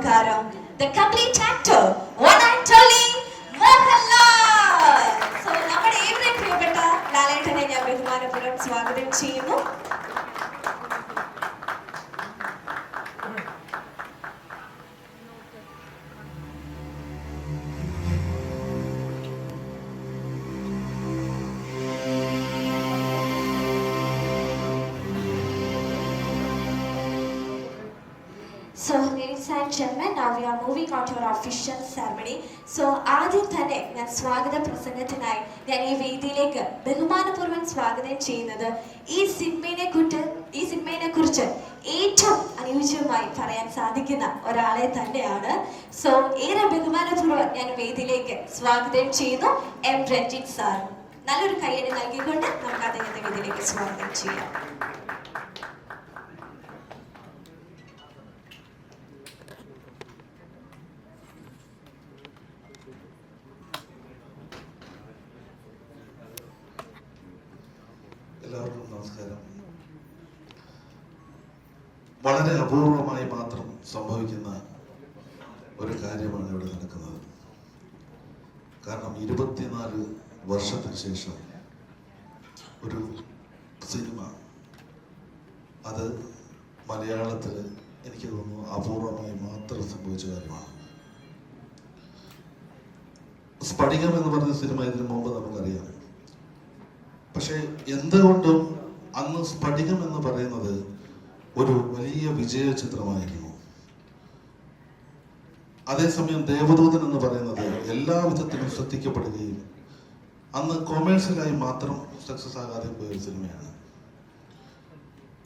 Alakaram, the complete actor, one and only Mohanlal. So, നമ്മുടെ ഏവരെയും പ്രിയപ്പെട്ട ലാലേട്ടനെ ഞാൻ ബഹുമാനപൂർവ്വം സ്വാഗതം ചെയ്യുന്നു. So, ladies and gentlemen, now we are moving on to our official ceremony. So, ആദ്യം തന്നെ ഞാൻ സ്വാഗത പ്രസംഗത്തിനായി ഞാൻ ഈ വേദിയിലേക്ക് ബഹുമാനപൂർവ്വം സ്വാഗതം ചെയ്യുന്നത് ഈ സിനിമയെ കുറിച്ച് ഏറ്റവും അനുയോജ്യമായി പറയാൻ സാധിക്കുന്ന ഒരാളെ തന്നെയാണ്. സോ ഏറെ ബഹുമാനപൂർവ്വം ഞാൻ വേദിയിലേക്ക് സ്വാഗതം ചെയ്യുന്നു എം രഞ്ജിത്ത് സാർ. നല്ലൊരു കയ്യടി നൽകിക്കൊണ്ട് നമുക്ക് അദ്ദേഹത്തെ വേദിയിലേക്ക് സ്വാഗതം ചെയ്യാം. എല്ലാവർക്കും നമസ്കാരം. വളരെ അപൂർവമായി മാത്രം സംഭവിക്കുന്ന ഒരു കാര്യമാണ് ഇവിടെ നടക്കുന്നത്. കാരണം 24 വർഷത്തിന് ശേഷം ഒരു സിനിമ, അത് മലയാളത്തിൽ എനിക്ക് തോന്നുന്നു അപൂർവമായി മാത്രം സംഭവിച്ച കാര്യമാണ്. സ്ഫടികം എന്ന് പറഞ്ഞ സിനിമ ഇതിനു മുമ്പ് നമുക്കറിയാം. പക്ഷെ എന്തുകൊണ്ടും അന്ന് സ്ഫടികം എന്ന് പറയുന്നത് ഒരു വലിയ വിജയ ചിത്രമായിരുന്നു. അതേസമയം ദേവദൂതൻ എന്ന് പറയുന്നത് എല്ലാവിധത്തിലും ശ്രദ്ധിക്കപ്പെടുകയും അന്ന് കൊമേഴ്സ്യലായി മാത്രം സക്സസ് ആകാതെ പോയ ഒരു സിനിമയാണ്.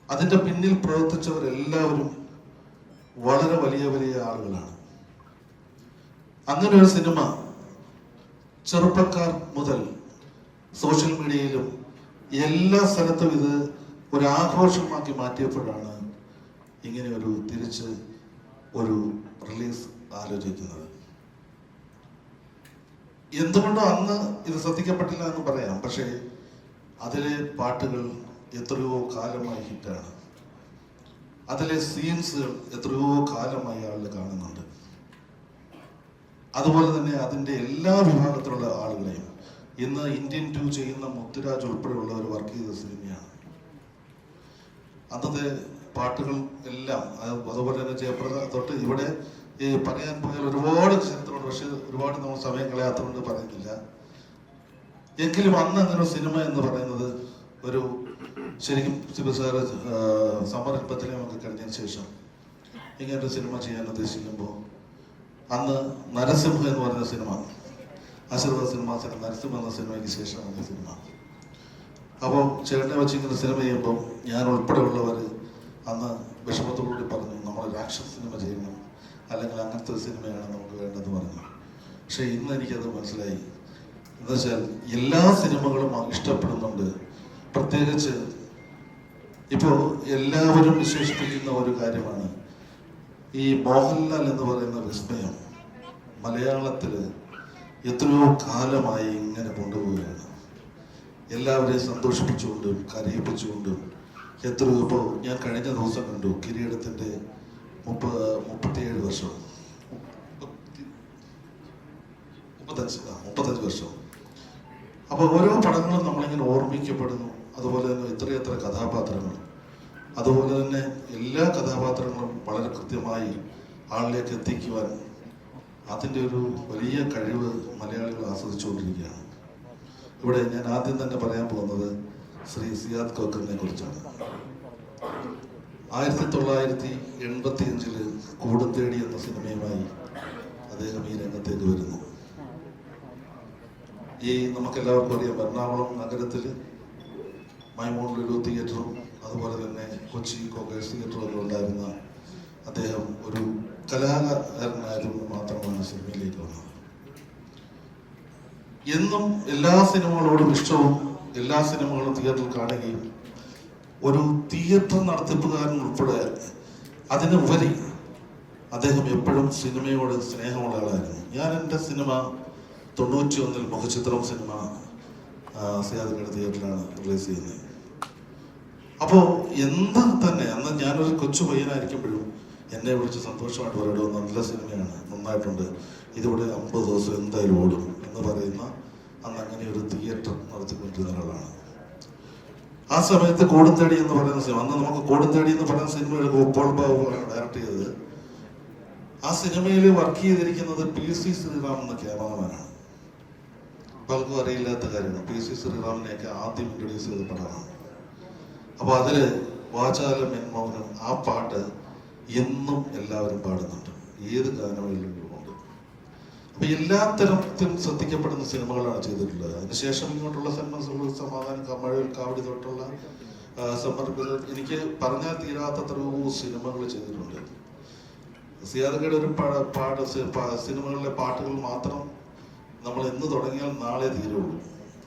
അതിന്റെ പിന്നിൽ പ്രവർത്തിച്ചവരെല്ലാവരും വളരെ വലിയ വലിയ ആളുകളാണ്. അങ്ങനെ ഒരു സിനിമ ചെറുപ്പക്കാർ മുതൽ സോഷ്യൽ മീഡിയയിലും എല്ലാ സ്ഥലത്തും ഇത് ഒരു ആഘോഷമാക്കി മാറ്റിയപ്പോഴാണ് ഇങ്ങനെ ഒരു തിരിച്ച് ഒരു റിലീസ് ആലോചിക്കുന്നത്. എന്തുകൊണ്ടോ അന്ന് ഇത് ശ്രദ്ധിക്കപ്പെട്ടില്ല എന്ന് പറയാം. പക്ഷേ അതിലെ പാട്ടുകൾ എത്രയോ കാലമായി ഹിറ്റാണ്. അതിലെ സീൻസുകൾ എത്രയോ കാലമായി ആളുകൾ കാണുന്നുണ്ട്. അതുപോലെ തന്നെ അതിൻ്റെ എല്ലാ വിഭാഗത്തിലുള്ള ആളുകളെയും ഇന്ന് ഇന്ത്യൻ 2 ചെയ്യുന്ന മുത്തുരാജ് ഉൾപ്പെടെയുള്ളവർ വർക്ക് ചെയ്ത സിനിമയാണ്. അന്നത്തെ പാട്ടുകൾ എല്ലാം, അതുപോലെ തന്നെ ജയപ്രദ തൊട്ട് ഇവിടെ ഈ പറയാൻ പോയാൽ ഒരുപാട് ചരിത്രമുണ്ട്. പക്ഷെ ഒരുപാട് നമ്മൾ സമയം കളയാത്തതുകൊണ്ട് പറയുന്നില്ല. എങ്കിലും അന്ന് അങ്ങനെ ഒരു സിനിമ എന്ന് പറയുന്നത് ഒരു ശരിക്കും ശിവസാര സമരപ്പത്തിലേക്ക് കഴിഞ്ഞതിന് ശേഷം ഇങ്ങനൊരു സിനിമ ചെയ്യാൻ ഉദ്ദേശിക്കുമ്പോൾ അന്ന് നരസിംഹ എന്ന് പറയുന്ന സിനിമ, ആശീർവാദ സിനിമാസിന് നരസിംഹ എന്ന സിനിമയ്ക്ക് ശേഷമാണ് ഈ സിനിമ. അപ്പോൾ ചേട്ടനെ വെച്ച് ഇങ്ങനെ സിനിമ ചെയ്യുമ്പോൾ ഞാൻ ഉൾപ്പെടെയുള്ളവർ അന്ന് വിഷമത്തോടുകൂടി പറഞ്ഞു, നമ്മൾ രാക്ഷസ സിനിമ ചെയ്യണം, അല്ലെങ്കിൽ അങ്ങനത്തെ ഒരു സിനിമയാണ് നമുക്ക് വേണ്ടതെന്ന് പറഞ്ഞു. പക്ഷെ ഇന്ന് എനിക്കത് മനസ്സിലായി. എന്നുവെച്ചാൽ എല്ലാ സിനിമകളും ഇഷ്ടപ്പെടുന്നുണ്ട്. പ്രത്യേകിച്ച് ഇപ്പോൾ എല്ലാവരും വിശേഷിപ്പിക്കുന്ന ഒരു കാര്യമാണ് ഈ മോഹൻലാൽ എന്ന് പറയുന്ന വിസ്മയം മലയാളത്തിൽ എത്രയോ കാലമായി ഇങ്ങനെ കൊണ്ടുപോവുകയാണ്. എല്ലാവരെയും സന്തോഷിപ്പിച്ചുകൊണ്ടും കരയിപ്പിച്ചുകൊണ്ടും എത്രയോ. ഇപ്പോൾ ഞാൻ കഴിഞ്ഞ ദിവസം കണ്ടു കിരീടത്തിൻ്റെ 37 വർഷം, 35 വർഷം. അപ്പോൾ ഓരോ പടങ്ങളും നമ്മളിങ്ങനെ ഓർമ്മിക്കപ്പെടുന്നു. അതുപോലെ തന്നെ എത്രയെത്ര കഥാപാത്രങ്ങൾ, അതുപോലെ തന്നെ എല്ലാ കഥാപാത്രങ്ങളും വളരെ കൃത്യമായി ആളിലേക്ക് എത്തിക്കുവാൻ അതിൻ്റെ ഒരു വലിയ കഴിവ് മലയാളികൾ ആസ്വദിച്ചുകൊണ്ടിരിക്കുകയാണ്. ഇവിടെ ഞാൻ ആദ്യം തന്നെ പറയാൻ പോകുന്നത് ശ്രീ സിയാദ് കോക്കറിനെ കുറിച്ചാണ്. 1985 കൂടും തേടി എന്ന സിനിമയുമായി അദ്ദേഹം ഈ രംഗത്തേക്ക് വരുന്നു. ഈ നമുക്കെല്ലാവർക്കും അറിയാം, എറണാകുളം നഗരത്തിൽ മൈമൂൺ ലുലു തിയേറ്ററും അതുപോലെ തന്നെ കൊച്ചി കോക്കേഴ്സ് തിയേറ്ററും ഒക്കെ ഉണ്ടായിരുന്ന അദ്ദേഹം ഒരു കലാകാരനായതുകൊണ്ട് മാത്രമാണ് സിനിമയിലേക്ക് വന്നത്. എന്നും എല്ലാ സിനിമകളോടും ഇഷ്ടവും എല്ലാ സിനിമകളും തിയേറ്ററിൽ കാണുകയും ഒരു തിയേറ്റർ നടത്തിപ്പുകാരൻ ഉൾപ്പെടെ അതിനുപരി അദ്ദേഹം എപ്പോഴും സിനിമയോട് സ്നേഹമുള്ള ആളായിരുന്നു. ഞാൻ എൻ്റെ സിനിമ 91 മുഖചിത്രം സിനിമ സിയാദിന്റെ തിയേറ്ററിലാണ് റിലീസ് ചെയ്യുന്നത്. അപ്പോൾ എന്ത് തന്നെ അന്ന് ഞാനൊരു കൊച്ചു പയ്യനായിരിക്കുമ്പോഴും എന്നെ വിളിച്ച് സന്തോഷമായിട്ട് പറയുന്നത് നല്ല സിനിമയാണ്, നന്നായിട്ടുണ്ട്, ഇതിവിടെ 50 ദിവസം എന്തായാലും ഓടും എന്ന് പറയുന്ന അന്ന് അങ്ങനെ ഒരു തിയേറ്റർ നടത്തിക്കൊണ്ടിരുന്ന ഒരാളാണ്. ആ സമയത്ത് കോടുംതേടി എന്ന് പറയുന്ന സിനിമ, അന്ന് നമുക്ക് കോടുംതേടി എന്ന് പറയുന്ന സിനിമ ഗോപാൽ ബാബു ഡയറക്ട് ചെയ്തത്. ആ സിനിമയിൽ വർക്ക് ചെയ്തിരിക്കുന്നത് PC ശ്രീറാം എന്ന ക്യാമറമാനാണ്. പലർക്കും അറിയില്ലാത്ത കാര്യമാണ്, PC ശ്രീറാമിനെയൊക്കെ ആദ്യം ഇൻട്രൊഡ്യൂസ് ചെയ്ത പടമാണ്. അപ്പൊ അതില് വാചാലം എൻ മൗനം, ആ പാട്ട് എന്നും എല്ലാവരും പാടുന്നുണ്ട്, ഏത് ഗാനങ്ങളിലും ഉണ്ട്. അപ്പൊ എല്ലാ തരത്തിലും ശ്രദ്ധിക്കപ്പെടുന്ന സിനിമകളാണ് ചെയ്തിട്ടുള്ളത്. അതിനുശേഷം ഇങ്ങോട്ടുള്ള സിനിമ സമാധാനം, കമഴൽ കാവടി തൊട്ടുള്ള സമർപ്പിത, എനിക്ക് പറഞ്ഞാൽ തീരാത്തത്രയോ സിനിമകൾ ചെയ്തിട്ടുണ്ട്. സിയാദക്കയുടെ ഒരു സിനിമകളിലെ പാട്ടുകൾ മാത്രം നമ്മൾ എന്ന് തുടങ്ങിയാൽ നാളെ തീരുള്ളൂ,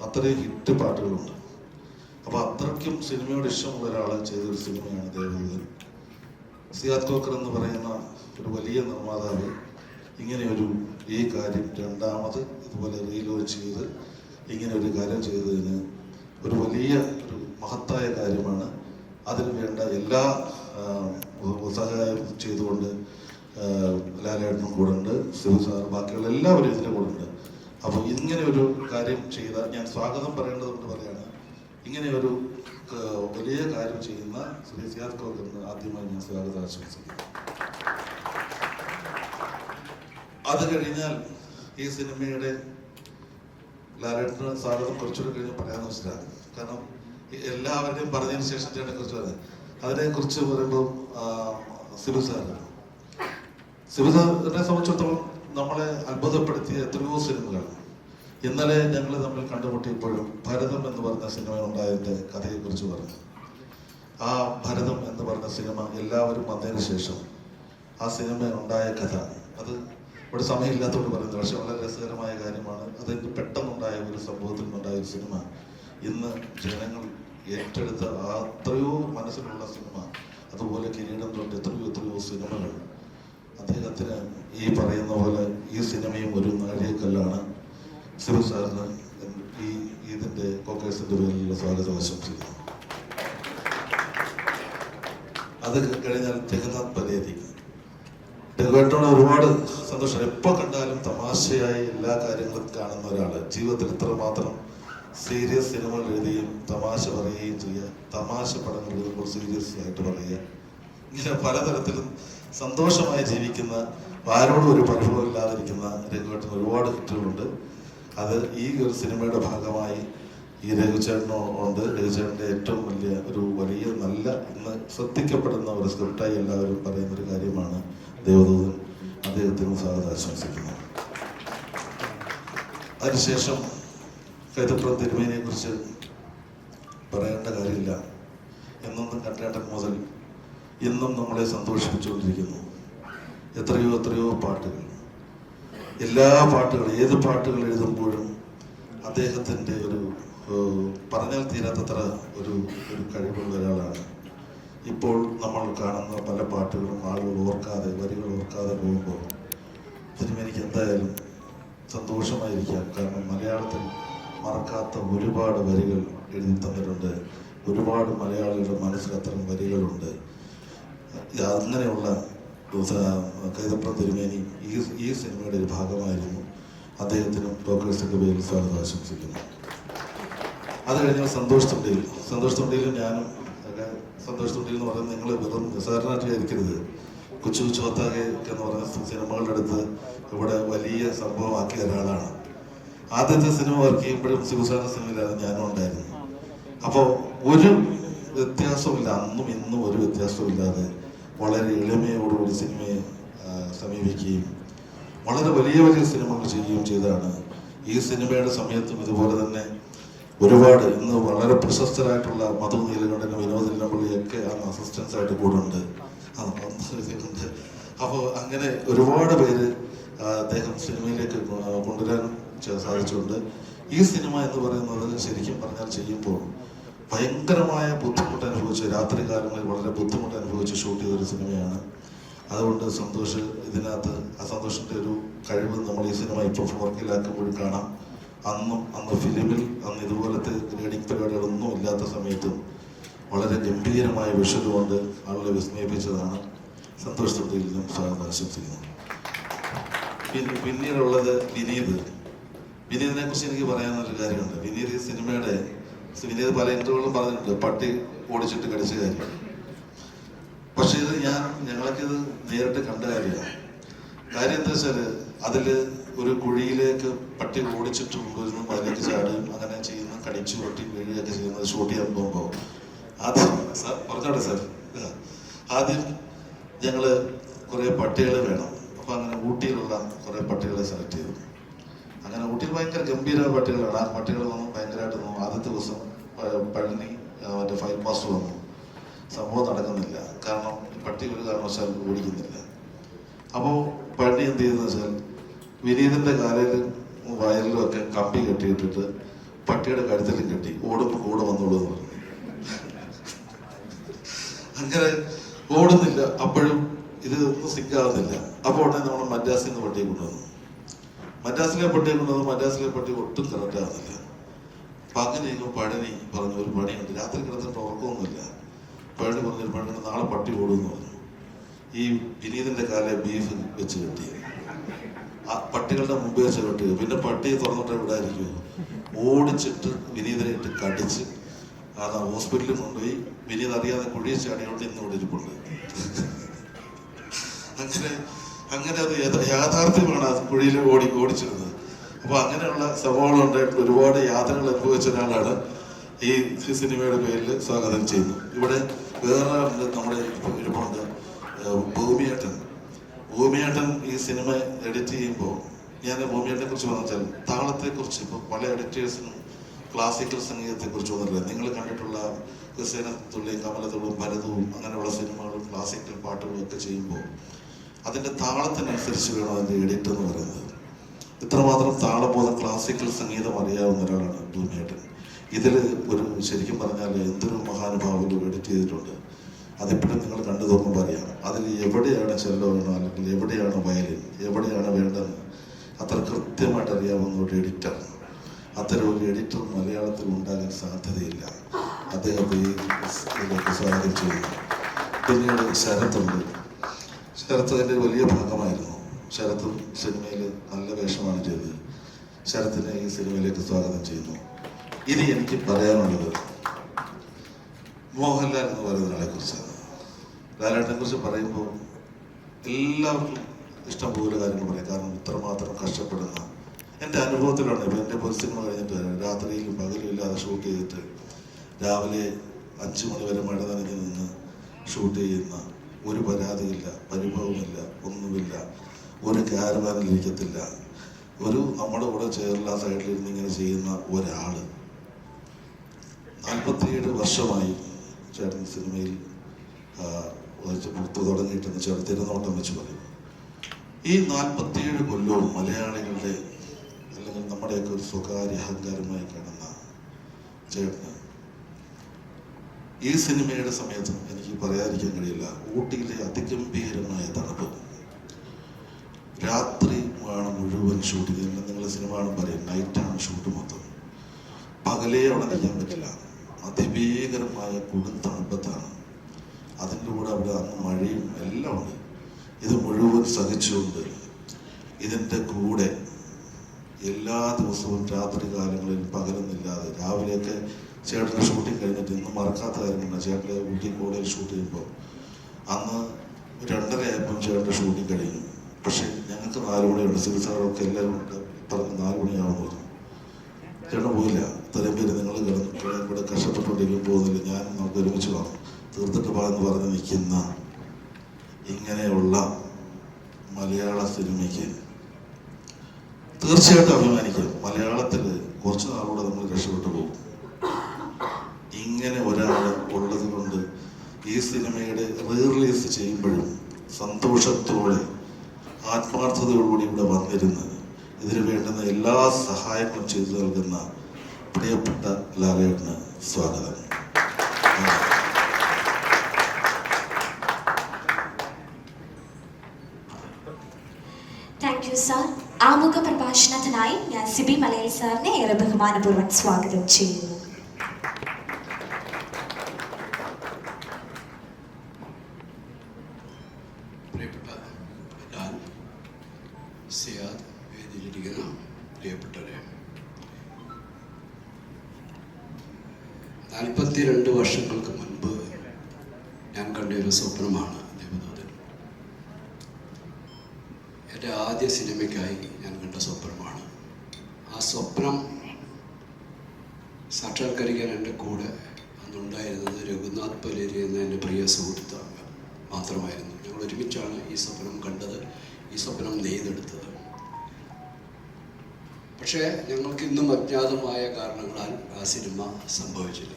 അത്രയും ഹിറ്റ് പാട്ടുകളുണ്ട്. അപ്പൊ അത്രയ്ക്കും സിനിമയോട് ഇഷ്ടമുള്ള ഒരാൾ ചെയ്തൊരു സിനിമയാണ് ദേവദൂതൻ. സിയാദ് കോക്കർ എന്ന് പറയുന്ന ഒരു വലിയ നിർമ്മാതാവ് ഇങ്ങനെ ഈ കാര്യം രണ്ടാമത് ഇതുപോലെ റീലോഞ്ച് ചെയ്ത് ഇങ്ങനെ ഒരു കാര്യം ചെയ്തതിന് ഒരു വലിയ ഒരു മഹത്തായ കാര്യമാണ്. അതിന് വേണ്ട എല്ലാ സഹായം ചെയ്തുകൊണ്ട് ലാലേട്ടനും കൂടെ ഉണ്ട്, ശിവ സാർ, ബാക്കിയുള്ള എല്ലാവരും ഇതിൻ്റെ കൂടെ ഉണ്ട്. അപ്പോൾ ഇങ്ങനെ ഒരു കാര്യം ചെയ്ത ഞാൻ സ്വാഗതം പറയേണ്ടതുകൊണ്ട് പറയാണ്, ഇങ്ങനെ ഒരു വലിയ കാര്യം ചെയ്യുന്ന ശ്രീ സിയാദ് കോക്കറിന് ആദ്യമായി ഞാൻ സ്വാഗതം ആശംസിക്കുന്നു. അത് കഴിഞ്ഞാൽ ഈ സിനിമയുടെ ലാലേട്ടന് സ്വാഗതം കുറച്ചുകൂടെ കഴിഞ്ഞ് പറയാമെന്ന് വെച്ചിട്ടാണ്. കാരണം എല്ലാവരുടെയും പറഞ്ഞതിന് ശേഷം കുറിച്ച് പറയാം. അതിനെക്കുറിച്ച് പറയുമ്പോൾ സിബിസാറിനെ സംബന്ധിച്ചിടത്തോളം നമ്മളെ അത്ഭുതപ്പെടുത്തിയ എത്രയോ സിനിമകളാണ്. ഇന്നലെ ഞങ്ങൾ തമ്മിൽ കണ്ടുമുട്ടിയപ്പോഴും ഭരതം എന്ന് പറഞ്ഞ സിനിമ ഉണ്ടായതിൻ്റെ കഥയെക്കുറിച്ച് പറഞ്ഞു. ആ ഭരതം എന്ന് പറഞ്ഞ സിനിമ എല്ലാവരും വന്നതിന് ശേഷം ആ സിനിമ ഉണ്ടായ കഥ, അത് ഇവിടെ സമയമില്ലാത്തതുകൊണ്ട് പറയുന്നത്, പക്ഷെ വളരെ രസകരമായ കാര്യമാണ്. അത് പെട്ടെന്നുണ്ടായ ഒരു സംഭവത്തിൽ നിന്നുണ്ടായ ഒരു സിനിമ ഇന്ന് ജനങ്ങൾ ഏറ്റെടുത്ത അത്രയോ മനസ്സിലുള്ള സിനിമ. അതുപോലെ കിരീടം തൊട്ട് എത്രയോ സിനിമകൾ. അദ്ദേഹത്തിന് ഈ പറയുന്ന പോലെ ഈ സിനിമയും ഒരു നാഴികക്കല്ലാണ്. ശിവ സാറിന് ഇതിന്റെ കോക്കേഴ്സിന്റെ പേരിലുള്ള സ്വാഗതം ആശംസിക്കുന്നു. അത് കഴിഞ്ഞാൽ ജഗന്നാഥ് പലേരി, രഘുവേട്ടനോട് ഒരുപാട് സന്തോഷം. എപ്പോൾ കണ്ടാലും തമാശയായി എല്ലാ കാര്യങ്ങളും കാണുന്ന ഒരാള്. ജീവിതത്തിൽ ഇത്രമാത്രം സീരിയസ് സിനിമകൾ എഴുതുകയും തമാശ പറയുകയും ചെയ്യുക, തമാശ പടങ്ങൾ എഴുതുമ്പോൾ സീരിയസ് ആയിട്ട് പറയുക, ഇങ്ങനെ പലതരത്തിലും സന്തോഷമായി ജീവിക്കുന്ന, ആരോടും ഒരു പരിഭവം ഇല്ലാതിരിക്കുന്ന രഘുവേട്ടന് ഒരുപാട് ഹിറ്റുകളുണ്ട്. അത് ഈ ഒരു സിനിമയുടെ ഭാഗമായി ഈ രഘുചേട്ടനുണ്ട്. രഘുചേട്ടൻ്റെ ഏറ്റവും വലിയ നല്ല ഇന്ന് ശ്രദ്ധിക്കപ്പെടുന്ന ഒരു സ്ക്രിപ്റ്റായി എല്ലാവരും പറയുന്നൊരു കാര്യമാണ് ദേവദൂതൻ. അദ്ദേഹത്തിന് സ്വാഗതം ആശംസിക്കുന്നു. അതിനുശേഷം കൈതപ്രം തിരുമേനിയെ കുറിച്ച് പറയേണ്ട കാര്യമില്ല. എന്നൊന്നും കണ്ടേട്ടൻ മുതൽ ഇന്നും നമ്മളെ സന്തോഷിപ്പിച്ചുകൊണ്ടിരിക്കുന്നു. എത്രയോ പാട്ടുകൾ, എല്ലാ പാട്ടുകളും, ഏത് പാട്ടുകൾ എഴുതുമ്പോഴും അദ്ദേഹത്തിൻ്റെ പറഞ്ഞാൽ തീരാത്തത്ര ഒരു കഴിവുള്ള ഒരാളാണ്. ഇപ്പോൾ നമ്മൾ കാണുന്ന പല പാട്ടുകളും ആളുകൾ വരികൾ ഓർക്കാതെ പോകുമ്പോൾ എനിക്ക് എന്തായാലും സന്തോഷമായിരിക്കാം. കാരണം മലയാളത്തിൽ മറക്കാത്ത ഒരുപാട് വരികൾ എഴുതി തന്നിട്ടുണ്ട്. ഒരുപാട് മലയാളികളുടെ മനസ്സിൽ അത്തരം വരികളുണ്ട്. അങ്ങനെയുള്ള കൈതപ്രം തിരുമേനി ഈ സിനിമയുടെ ഒരു ഭാഗമായിരുന്നു. അദ്ദേഹത്തിനും ടോക്കേഴ്സിന്റെ പേരിൽ സ്വാഗതം ആശംസിക്കുന്നു. അത് കഴിഞ്ഞാൽ സന്തോഷ് തൊണ്ടിയിലും ഞാനും സന്തോഷ് തൊണ്ടിയിൽ എന്ന് പറയുന്നത് നിങ്ങൾ വെറും നിസ്സാരനായിട്ട് ഇരിക്കരുത്. കൊച്ചു കൊത്താകെ എന്ന് പറഞ്ഞ സിനിമകളുടെ അടുത്ത് ഇവിടെ വലിയ സംഭവമാക്കിയ ഒരാളാണ്. ആദ്യത്തെ സിനിമ വർക്ക് ചെയ്യുമ്പോഴും ശിവസാറിന്റെ സിനിമയിലാണ് ഞാനും ഉണ്ടായിരുന്നു. അപ്പോൾ ഒരു വ്യത്യാസമില്ല, അന്നും ഇന്നും ഒരു വ്യത്യാസമില്ലാതെ വളരെ എളിമയോടുകൂടി സിനിമയെ സമീപിക്കുകയും വളരെ വലിയ സിനിമകൾ ചെയ്യുകയും ചെയ്തതാണ്. ഈ സിനിമയുടെ സമയത്തും ഇതുപോലെ തന്നെ ഒരുപാട് ഇന്ന് വളരെ പ്രശസ്തരായിട്ടുള്ള മധു നീലകണ്ഠനും വിനോദ് ഇല്ലമ്പള്ളിയൊക്കെ അസിസ്റ്റൻസ് ആയിട്ട് കൂടെ ഉണ്ട്. അപ്പോൾ അങ്ങനെ ഒരുപാട് പേര് അദ്ദേഹം സിനിമയിലേക്ക് കൊണ്ടുവരാൻ സാധിച്ചുകൊണ്ട് ഈ സിനിമ എന്ന് പറയുന്നത് ശരിക്കും പറഞ്ഞാൽ ചെയ്യുമ്പോൾ ഭയങ്കരമായ ബുദ്ധിമുട്ട് അനുഭവിച്ച്, രാത്രി കാലങ്ങളിൽ വളരെ ബുദ്ധിമുട്ട് അനുഭവിച്ച് ഷൂട്ട് ചെയ്തൊരു സിനിമയാണ്. അതുകൊണ്ട് സന്തോഷ് ഇതിനകത്ത് ആ സന്തോഷിൻ്റെ ഒരു കഴിവ് നമ്മൾ ഈ സിനിമ ഇപ്പോൾ ഫോർക്കിലാക്കുമ്പോഴും കാണാം. അന്ന് ഫിലിമിൽ ഇതുപോലത്തെ ഗ്രേഡിംഗ് പരിപാടികളൊന്നും ഇല്ലാത്ത സമയത്തും വളരെ ഗംഭീരമായ വിഷ്വൽ കൊണ്ട് ആളുകളെ വിസ്മയിപ്പിച്ചതാണ്. സന്തോഷത്തോടെ ഇതിലും സ്വാഗതം ആശംസിക്കുന്നു. പിന്നീടുള്ളത് വിനീതിനെ കുറിച്ച് എനിക്ക് പറയാനൊരു കാര്യമുണ്ട്. വിനീത് ഈ സിനിമയുടെ വിനീത് പല ഇന്റർവ്യൂകളും പറഞ്ഞിട്ടുണ്ട് പട്ടി ഓടിച്ചിട്ട് കടിച്ച കാര്യം. പക്ഷെ ഇത് ഞങ്ങളൊക്കെ ഇത് നേരിട്ട് കണ്ട കാര്യമാണ്. കാര്യം എന്താ വെച്ചാല് അതില് ഒരു കുഴിയിലേക്ക് പട്ടി ഓടിച്ചിട്ട് കൊണ്ടുവരുന്നു, അതിലേക്ക് ചാടുകയും അങ്ങനെ ചെയ്യുന്ന കടിച്ചു പൊട്ടി വീഴുകയൊക്കെ ചെയ്യുന്നത് ഷൂട്ട് ചെയ്യാൻ പോകുമ്പോൾ ആദ്യം സാർ പറഞ്ഞോട്ടെ സാർ, ആദ്യം ഞങ്ങള് കുറെ പട്ടികളെ വേണം. അപ്പൊ അങ്ങനെ ഊട്ടിയിലുള്ള കുറെ പട്ടികളെ സെലക്ട് ചെയ്തു. അങ്ങനെ ഊട്ടിയിൽ ഭയങ്കര ഗംഭീര പട്ടികളാണ്. ആ പട്ടികൾ വന്നു ഭയങ്കരമായിട്ട് വന്നു. ആദ്യത്തെ ദിവസം പഴനി മറ്റേ ഫയർ മാസ്റ്റർ വന്നു. സംഭവം നടക്കുന്നില്ല, കാരണം പട്ടി ഒരു കാരണവശാൽ ഓടിക്കുന്നില്ല. അപ്പോൾ പഴനി എന്ത് ചെയ്തെന്ന് വെച്ചാൽ വിനീതിന്റെ കാലിലും വയലിലും ഒക്കെ കമ്പി കെട്ടിയിട്ടിട്ട് പട്ടിയുടെ കഴുത്തിലും കെട്ടി ഓടുമ്പോൾ കൂടെ വന്നോളൂ എന്ന് പറഞ്ഞു. അങ്ങനെ ഓടുന്നില്ല, അപ്പോഴും ഇതൊന്നും സിങ്കാവുന്നില്ല. അപ്പോൾ ഉടനെ നമ്മൾ മദ്രാസിൽ നിന്ന് പട്ടിയെ കൊണ്ടുവന്നു. മദ്രാസിലെ പട്ടി ഒട്ടും കറക്റ്റ് ആവുന്നില്ല. അപ്പൊ അങ്ങനെ പഴനി പറഞ്ഞു ഒരു പണിയുണ്ട്, രാത്രി കിടന്നിട്ട് ഉറക്കമൊന്നുമില്ല. പഴനി പറഞ്ഞൊരു പണി, നാളെ പട്ടി ഓടുമെന്ന് പറഞ്ഞു. ഈ വിനീതിന്റെ കാലെ ബീഫ് വെച്ച് കെട്ടി, ആ പട്ടികളുടെ മുമ്പ് വെച്ച് കെട്ടി. പിന്നെ പട്ടിയെ തുറന്നിട്ട് വിടാതിരിക്കുമോ, ഓടിച്ചിട്ട് വിനീതിനെ ഇട്ട് കടിച്ച് അത് ഹോസ്പിറ്റലിൽ കൊണ്ടുപോയി. വിനീത് അറിയാതെ കുഴിയെ ചാടിയോണ്ട് ഇന്ന് ഇവിടെ ഇരിപ്പുണ്ട്. അങ്ങനെ അത് യാഥാർത്ഥ്യമാണ് അത് കുഴിയിൽ ഓടിച്ചിരുന്നത്. അപ്പൊ അങ്ങനെയുള്ള സംഭവങ്ങളുണ്ടായിട്ട് ഒരുപാട് യാതനകൾ അനുഭവിച്ച ഒരാളാണ് ഈ സിനിമയുടെ പേരിൽ സ്വാഗതം ചെയ്യുന്നു. ഇവിടെ വേറെ നമ്മുടെ ഇരിപ്പുണ്ട് ഭൂമിയേട്ടൻ ഈ സിനിമ എഡിറ്റ് ചെയ്യുമ്പോൾ ഞാൻ ഭൂമിയേട്ടനെ കുറിച്ച് പറഞ്ഞാൽ താളത്തെക്കുറിച്ച് ഇപ്പോൾ പല എഡിറ്റേഴ്സിനും ക്ലാസിക്കൽ സംഗീതത്തെക്കുറിച്ച് തോന്നില്ല. നിങ്ങൾ കണ്ടിട്ടുള്ള ക്രിസ്ത്യനത്തുള്ളിയും കമലത്തുള്ളും ഭരതവും അങ്ങനെയുള്ള സിനിമകളും ക്ലാസിക്കൽ പാട്ടുകളും ഒക്കെ ചെയ്യുമ്പോൾ അതിൻ്റെ താളത്തിനനുസരിച്ച് വേണം അതിൻ്റെ എഡിറ്റ് എന്ന് പറയുന്നത്. ഇത്രമാത്രം താളബോധം ക്ലാസിക്കൽ സംഗീതം അറിയാവുന്ന ഒരാളാണ് ഭൂമിയേട്ടൻ. ഇതിൽ ഒരു ശരിക്കും പറഞ്ഞാൽ എന്തൊരു മഹാനുഭാവം എഡിറ്റ് ചെയ്തിട്ടുണ്ട്. അതിപ്പോഴും നിങ്ങൾ കണ്ടു നോക്കുമ്പോൾ അറിയാം അതിൽ എവിടെയാണ് ചെല്ലോ വേണോ അല്ലെങ്കിൽ എവിടെയാണ് വയലിൻ, എവിടെയാണ് വേണ്ടതെന്ന് അത്ര കൃത്യമായിട്ട് അറിയാവുന്ന ഒരു എഡിറ്റർ. അത്തരം ഒരു എഡിറ്റർ മലയാളത്തിൽ ഉണ്ടാകാൻ സാധ്യതയില്ല. അദ്ദേഹത്തെ ഇതിലേക്ക് സ്വാഗതം ചെയ്യുന്നു. പിന്നീട് ശരത്തുണ്ട്. ശരത്ത് അതിൻ്റെ വലിയ ഭാഗമായിരുന്നു. ശരത്തും സിനിമയിൽ നല്ല വേഷമാണ് ചെയ്തത്. ശരത്തിനെ ഈ സിനിമയിലേക്ക് സ്വാഗതം ചെയ്യുന്നു. ഇനി എനിക്ക് പറയാനുള്ളത് മോഹൻലാൽ എന്ന് പറയുന്ന ഒരാളെ കുറിച്ചാണ്. ലാലേട്ടനെ കുറിച്ച് പറയുമ്പോൾ എല്ലാവർക്കും ഇഷ്ടംപോലെ കാര്യങ്ങൾ പറയും. കാരണം ഇത്രമാത്രം കഷ്ടപ്പെടുന്ന എൻ്റെ അനുഭവത്തിലാണ്. ഇപ്പം എൻ്റെ ഒരു സിനിമ കഴിഞ്ഞിട്ട് രാത്രിയിലും പകലും ഇല്ലാതെ ഷൂട്ട് ചെയ്തിട്ട് രാവിലെ 5 മണി വരെ മഴ നനഞ്ഞ് നിന്ന് ഷൂട്ട് ചെയ്യുന്ന, ഒരു പരാതിയില്ല, പരിഭവമില്ല, ഒന്നുമില്ല, ഒരു ക്യാരവാനിലിരിക്കത്തില്ല, ഒരു നമ്മുടെ കൂടെ ചേർന്ന സൈഡിലിരുന്ന് ഇങ്ങനെ ചെയ്യുന്ന ഒരാള് 47 വർഷമായി ചേട്ടൻ സിനിമയിൽ പുറത്തു തുടങ്ങിയിട്ടെന്ന് ചേർത്തിരുന്നോട്ടം വെച്ച് പറയും. ഈ 47 കൊല്ലവും മലയാളികളുടെ അല്ലെങ്കിൽ നമ്മുടെയൊക്കെ ഒരു സ്വകാര്യ അഹങ്കാരമായി കിടന്ന ചേട്ടന് ഈ സിനിമയുടെ സമയത്ത് എനിക്ക് പറയാതിരിക്കാൻ കഴിയില്ല. ഊട്ടിയിലെ അതിഗംഭീരമായ തണുപ്പ്, രാത്രി ആണ് മുഴുവൻ ഷൂട്ട് ചെയ്യുന്നത്. നിങ്ങൾ സിനിമ പറയും നൈറ്റാണ് ഷൂട്ട് മൊത്തം, പകലേ അവിടെ നിൽക്കാൻ പറ്റില്ല. അതിഭീകരമായ കൊടും തണുപ്പത്താണ്. അതിൻ്റെ കൂടെ അവിടെ അന്ന് മഴയും എല്ലാം ഉണ്ട്. ഇത് മുഴുവൻ സഹിച്ചുകൊണ്ട് ഇതിൻ്റെ കൂടെ എല്ലാ ദിവസവും രാത്രി കാലങ്ങളിൽ പകലൊന്നില്ലാതെ രാവിലെയൊക്കെ ചേട്ടൻ്റെ ഷൂട്ടിങ് കഴിഞ്ഞിട്ട് ഇന്ന് മറക്കാത്ത കാര്യമാണ്. ചേട്ടൻ്റെ ഊട്ടി കോളേജിൽ ഷൂട്ട് ചെയ്യുമ്പോൾ അന്ന് 2:30 ആയപ്പോൾ ചേട്ടൻ്റെ ഷൂട്ടിങ് കഴിഞ്ഞു. പക്ഷേ ഞങ്ങൾക്ക് 4 മണിയുണ്ട്. സിവിൽസാറൊക്കെ എല്ലാവരും പറഞ്ഞ് 4 മണിയാവുമെന്ന് പറഞ്ഞു. ചേട്ടൻ പോയില്ല. ഇത്രയും പേര് നിങ്ങൾ ഇവിടെ കഷ്ടപ്പെട്ടുകൊണ്ടിരിക്കും പോകുന്നില്ല, ഞാൻ നമുക്ക് ഒരുമിച്ച് കാണും, തീർത്തിട്ട് പോകാമെന്ന് പറഞ്ഞ് നിൽക്കുന്ന ഇങ്ങനെയുള്ള മലയാള സിനിമയ്ക്ക് തീർച്ചയായിട്ടും അഭിമാനിക്കാം. മലയാളത്തിൽ കുറച്ച് നാളൂടെ നമ്മൾ രക്ഷപ്പെട്ടു പോകും. ഇങ്ങനെ ഒരാൾ ഉള്ളത് കൊണ്ട് ഈ സിനിമയുടെ റിലീസ് ചെയ്യുമ്പോഴും സന്തോഷത്തോടെ ആത്മാർത്ഥതയോടുകൂടി ഇവിടെ വന്നിരുന്ന് ഇതിന് വേണ്ടുന്ന എല്ലാ സഹായങ്ങളും ചെയ്തു നൽകുന്ന പ്രിയപ്പെട്ട ലാലേട്ടന് സ്വാഗതം. Thank you sir. ആമുഖ പ്രഭാഷണത്തിനായി ഞാൻ സിബി മലയിൽ സാറിനെ ഏറെ ബഹുമാനപൂർവ്വം സ്വാഗതം ചെയ്യുന്നു. സിയാദ്, വേദിയിലിരിക്കുന്ന പ്രിയപ്പെട്ടവരെ, 42 വർഷങ്ങൾക്ക് മുൻപ് ഞാൻ കണ്ട ഒരു സ്വപ്നമാണ് ദേവദൂതൻ. എൻ്റെ ആദ്യ സിനിമയ്ക്കായി ഞാൻ കണ്ട സ്വപ്നമാണ്. ആ സ്വപ്നം സാക്ഷാത്കരിക്കാൻ എൻ്റെ കൂടെ അന്നുണ്ടായിരുന്നത് രഘുനാഥ് പലേരി എന്ന എൻ്റെ പ്രിയ സുഹൃത്ത് മാത്രമായിരുന്നു. ഞങ്ങൾ ഒരുമിച്ചാണ് ഈ സ്വപ്നം കണ്ടത്, ഈ സ്വപ്നം നെയ്തെടുത്തത്. പക്ഷേ ഞങ്ങൾക്ക് ഇന്നും അജ്ഞാതമായ കാരണങ്ങളാൽ ആ സിനിമ സംഭവിച്ചില്ല.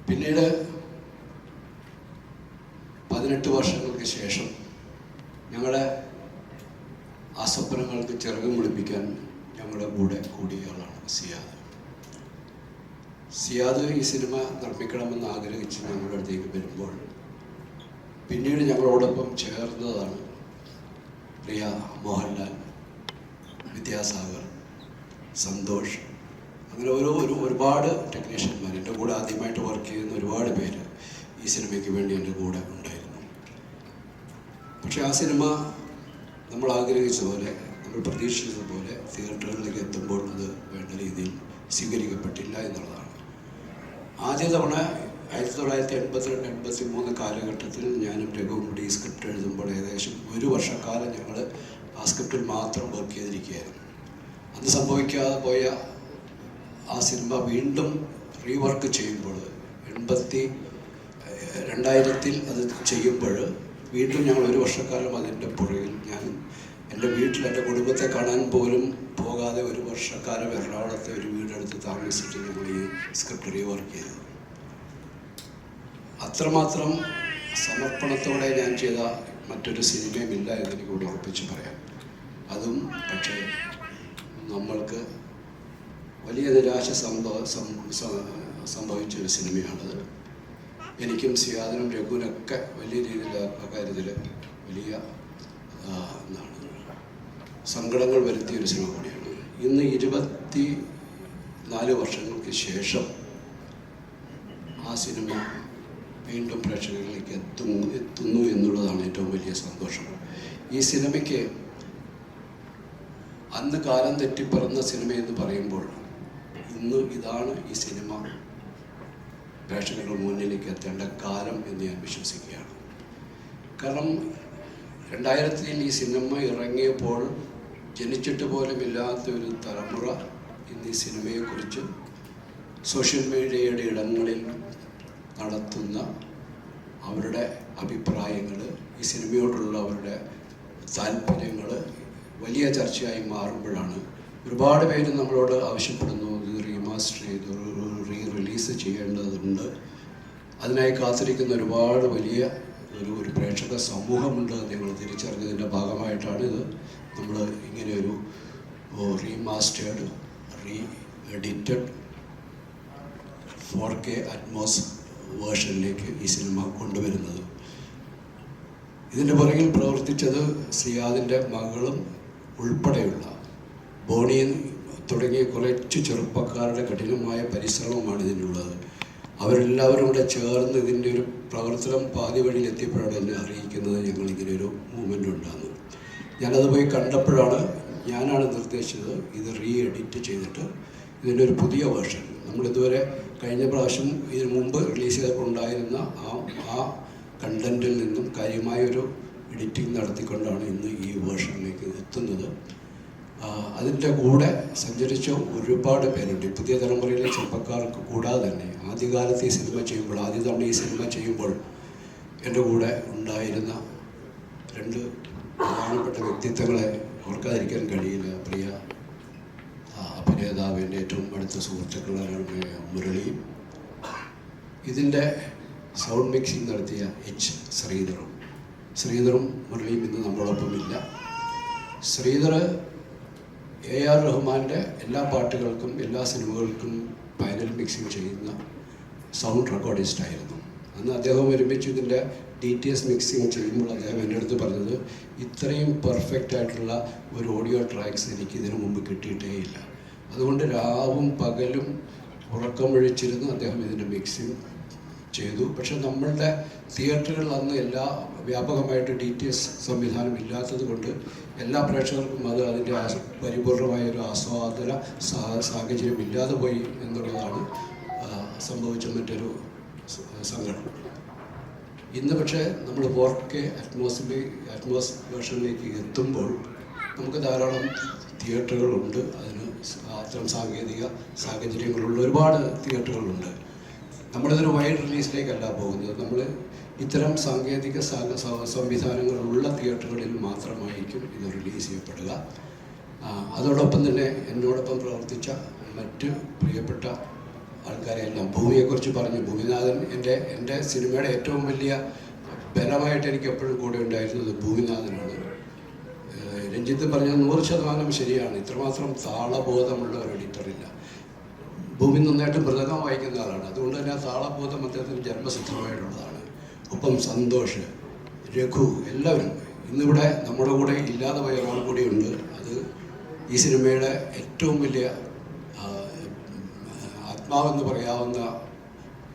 പിന്നീട് 18 വർഷങ്ങൾക്ക് ശേഷം ഞങ്ങളുടെ ആ സ്വപ്നങ്ങൾക്ക് ചിറക് മുളിപ്പിക്കാൻ ഞങ്ങളുടെ കൂടെ കൂടിയയാളാണ് സിയാദ്. സിയാദ് ഈ സിനിമ നിർമ്മിക്കണമെന്ന് ആഗ്രഹിച്ച് ഞങ്ങളുടെ അടുത്തേക്ക് വരുമ്പോൾ പിന്നീട് ഞങ്ങളോടൊപ്പം ചേർന്നതാണ് പ്രിയ മോഹൻലാൽ, വിദ്യാസാഗർ, സന്തോഷ്, അങ്ങനെ ഒരുപാട് ടെക്നീഷ്യന്മാർ, എൻ്റെ കൂടെ ആദ്യമായിട്ട് വർക്ക് ചെയ്യുന്ന ഒരുപാട് പേര് ഈ സിനിമയ്ക്ക് വേണ്ടി എൻ്റെ കൂടെ ഉണ്ടായിരുന്നു. പക്ഷേ ആ സിനിമ നമ്മൾ ആഗ്രഹിച്ച പോലെ, നമ്മൾ പ്രതീക്ഷിച്ചത് പോലെ തിയേറ്ററുകളിലേക്ക് എത്തുമ്പോൾ അത് വേണ്ട രീതിയിൽ സ്വീകരിക്കപ്പെട്ടില്ല എന്നുള്ളതാണ്. ആദ്യ തവണ 1982-83 കാലഘട്ടത്തിൽ ഞാനും രഘുവും കൂടി ഈ സ്ക്രിപ്റ്റ് എഴുതുമ്പോൾ ഏകദേശം 1 വർഷക്കാലം ഞങ്ങൾ ആ സ്ക്രിപ്റ്റിൽ മാത്രം വർക്ക് ചെയ്തിരിക്കുകയായിരുന്നു. അന്ന് സംഭവിക്കാതെ പോയ ആ സിനിമ വീണ്ടും റീവർക്ക് ചെയ്യുമ്പോൾ 2000-ൽ അത് ചെയ്യുമ്പോൾ വീണ്ടും ഞങ്ങൾ 1 വർഷക്കാലം അതിൻ്റെ പുറകിൽ, ഞാൻ എൻ്റെ വീട്ടിൽ എൻ്റെ കുടുംബത്തെ കാണാൻ പോലും പോകാതെ 1 വർഷക്കാലം എറണാകുളത്തെ ഒരു വീടെടുത്ത് താമസിച്ചിട്ട് ഞങ്ങൾ ഈ സ്ക്രിപ്റ്റ് റീവർക്ക് ചെയ്തു. അത്രമാത്രം സമർപ്പണത്തോടെ ഞാൻ ചെയ്ത മറ്റൊരു സിനിമയുമില്ല എന്നെനിക്ക് കൂടി ഉറപ്പിച്ച് പറയാം. അതും പക്ഷേ നമ്മൾക്ക് വലിയ നിരാശ സംഭവിച്ചൊരു സിനിമയാണത്. എനിക്കും സിയാദിനും രഘുവിനൊക്കെ വലിയ രീതിയിൽ ആ കാര്യത്തിൽ വലിയ സങ്കടങ്ങൾ വരുത്തിയൊരു സിനിമ കൂടിയാണ്. ഇന്ന് 24 വർഷങ്ങൾക്ക് ശേഷം ആ സിനിമ വീണ്ടും പ്രേക്ഷകരിലേക്ക് എത്തുന്നു എന്നുള്ളതാണ് ഏറ്റവും വലിയ സന്തോഷം. ഈ സിനിമയ്ക്ക് അന്ന് കാലം തെറ്റിപ്പറന്ന സിനിമയെന്ന് പറയുമ്പോൾ ഇന്ന് ഇതാണ് ഈ സിനിമ പ്രേക്ഷകരുടെ മുന്നിലേക്ക് എത്തേണ്ട കാലം എന്ന് ഞാൻ വിശ്വസിക്കുകയാണ്. കാരണം 2000-ൽ ഈ സിനിമ ഇറങ്ങിയപ്പോൾ ജനിച്ചിട്ട് പോലും ഇല്ലാത്ത ഒരു തലമുറ ഇന്ന് ഈ സിനിമയെക്കുറിച്ച് സോഷ്യൽ മീഡിയയുടെ ഇടങ്ങളിൽ നടത്തുന്ന അവരുടെ അഭിപ്രായങ്ങൾ, ഈ സിനിമയോടുള്ള അവരുടെ താല്പര്യങ്ങൾ വലിയ ചർച്ചയായി മാറുമ്പോഴാണ് ഒരുപാട് പേര് നമ്മളോട് ആവശ്യപ്പെടുന്നു, ഇത് റീമാസ്റ്റർ ചെയ്ത് റിലീസ് ചെയ്യേണ്ടതുണ്ട്. അതിനായി കാത്തിരിക്കുന്ന ഒരുപാട് വലിയ ഒരു പ്രേക്ഷക സമൂഹമുണ്ട്. നിങ്ങൾ തിരിച്ചറിഞ്ഞതിൻ്റെ ഭാഗമായിട്ടാണ് ഇത് നമ്മൾ ഇങ്ങനെയൊരു റീമാസ്റ്റേർഡ്, എഡിറ്റഡ് 4K അറ്റ്മോസ് വേർഷനിലേക്ക് ഈ സിനിമ കൊണ്ടുവരുന്നത്. ഇതിൻ്റെ പുറകിൽ പ്രവർത്തിച്ചത് സിയാദിൻ്റെ മകളും ഉൾപ്പെടെയുള്ള ബോണി തുടങ്ങിയ കുറച്ച് ചെറുപ്പക്കാരുടെ കഠിനമായ പരിശ്രമമാണ് ഇതിനുള്ളത്. അവരെല്ലാവരും കൂടെ ചേർന്ന് ഇതിൻ്റെ ഒരു പ്രവർത്തനം പാതി വഴിയിൽ എത്തിയപ്പോഴാണ് എന്നെ അറിയിക്കുന്നത് ഞങ്ങളിങ്ങനെ ഒരു മൂവ്മെൻ്റ് ഉണ്ടാകുന്നത്. ഞാനത് പോയി കണ്ടപ്പോഴാണ് ഞാനാണ് നിർദ്ദേശിച്ചത് ഇത് എഡിറ്റ് ചെയ്തിട്ട് ഇതിൻ്റെ ഒരു പുതിയ വേർഷൻ, നമ്മളിതുവരെ കഴിഞ്ഞ പ്രാവശ്യം ഇതിനു മുമ്പ് റിലീസ് ചെയ്തപ്പോൾ ഉണ്ടായിരുന്ന ആ കണ്ടൻറ്റിൽ നിന്നും കാര്യമായൊരു എഡിറ്റിംഗ് നടത്തിക്കൊണ്ടാണ് ഇന്ന് ഈ വേർഷനിലേക്ക് എത്തുന്നത്. അതിൻ്റെ കൂടെ സഞ്ചരിച്ച ഒരുപാട് പേരുണ്ട്. പുതിയ തലമുറയിലെ ചെറുപ്പക്കാർക്ക് കൂടാതെ തന്നെ ആദ്യകാലത്ത് ഈ സിനിമ ചെയ്യുമ്പോൾ, ആദ്യ തവണ ഈ സിനിമ ചെയ്യുമ്പോൾ എൻ്റെ കൂടെ ഉണ്ടായിരുന്ന 2 പ്രധാനപ്പെട്ട വ്യക്തിത്വങ്ങളെ ഓർക്കാതിരിക്കാൻ കഴിയില്ല. പ്രിയ അഭിനേതാവ്, എൻ്റെ ഏറ്റവും അടുത്ത സുഹൃത്തുക്കളാണ് മുരളിയും, ഇതിൻ്റെ സൗണ്ട് മിക്സിംഗ് നടത്തിയ ശ്രീധറും മുരളിയും ഇന്ന് നമ്മളൊപ്പമില്ല. ശ്രീധർ AR റഹ്മാൻ്റെ എല്ലാ പാട്ടുകൾക്കും എല്ലാ സിനിമകൾക്കും ഫൈനൽ മിക്സിംഗ് ചെയ്യുന്ന സൗണ്ട് റെക്കോർഡിസ്റ്റായിരുന്നു. അന്ന് അദ്ദേഹം ഒരുമിച്ച് ഇതിൻ്റെ DTS മിക്സിംഗ് ചെയ്യുമ്പോൾ അദ്ദേഹം എൻ്റെ അടുത്ത് പറഞ്ഞത്, ഇത്രയും പെർഫെക്റ്റ് ആയിട്ടുള്ള ഒരു ഓഡിയോ ട്രാക്സ് എനിക്ക് ഇതിനു മുമ്പ് കിട്ടിയിട്ടേ ഇല്ല. അതുകൊണ്ട് രാവും പകലും ഉറക്കം ഒഴിച്ചിരുന്ന് അദ്ദേഹം ഇതിൻ്റെ മിക്സിംഗ് ചെയ്തു. പക്ഷെ നമ്മളുടെ തിയേറ്ററുകളിൽ അന്ന് എല്ലാ വ്യാപകമായിട്ട് DTS സംവിധാനം ഇല്ലാത്തത് കൊണ്ട് എല്ലാ പ്രേക്ഷകർക്കും അത് അതിൻ്റെ പരിപൂർണമായ ഒരു ആസ്വാദന സാഹചര്യം ഇല്ലാതെ പോയി എന്നുള്ളതാണ് സംഭവിച്ച മറ്റൊരു സങ്കടം. ഇന്ന് പക്ഷേ നമ്മൾ 4K അറ്റ്മോസ് വേർഷനിലേക്ക് എത്തുമ്പോൾ നമുക്ക് ധാരാളം തിയേറ്ററുകളുണ്ട്. അതിന് അത്തരം സാങ്കേതിക സാഹചര്യങ്ങളുള്ള ഒരുപാട് തിയേറ്ററുകളുണ്ട്. നമ്മളിതൊരു വൈഡ് റിലീസിലേക്കല്ല പോകുന്നത്. നമ്മൾ ഇത്തരം സാങ്കേതിക സംവിധാനങ്ങളുള്ള തിയേറ്ററുകളിൽ മാത്രമായിരിക്കും ഇത് റിലീസ് ചെയ്യപ്പെടുക. അതോടൊപ്പം തന്നെ എന്നോടൊപ്പം പ്രവർത്തിച്ച മറ്റ് പ്രിയപ്പെട്ട ആൾക്കാരെ എല്ലാം ഭൂമിയെക്കുറിച്ച് പറഞ്ഞു. ഭൂമിനാഥൻ എൻ്റെ സിനിമയുടെ ഏറ്റവും വലിയ ബലമായിട്ട് എനിക്ക് എപ്പോഴും കൂടെ ഉണ്ടായിരുന്നത് ഭൂമിനാഥനാണ്. രഞ്ജിത്ത് പറഞ്ഞത് 100% ശരിയാണ്. ഇത്രമാത്രം താളബോധമുള്ള ഒരു എഡിറ്ററില്ല. ഭൂമി നന്നായിട്ട് മൃദംഗം വായിക്കുന്ന ആളാണ്. അതുകൊണ്ട് തന്നെ ആ താളബോധം അദ്ദേഹത്തിന് ജന്മസിദ്ധമായിട്ടുള്ളതാണ്. ഒപ്പം സന്തോഷ്, രഘു എല്ലാവരും ഇന്നിവിടെ നമ്മുടെ കൂടെ ഇല്ലാതെ പോയ ഒരാൾ കൂടിയുണ്ട്. അത് ഈ സിനിമയുടെ ഏറ്റവും വലിയ ആത്മാവെന്ന് പറയാവുന്ന,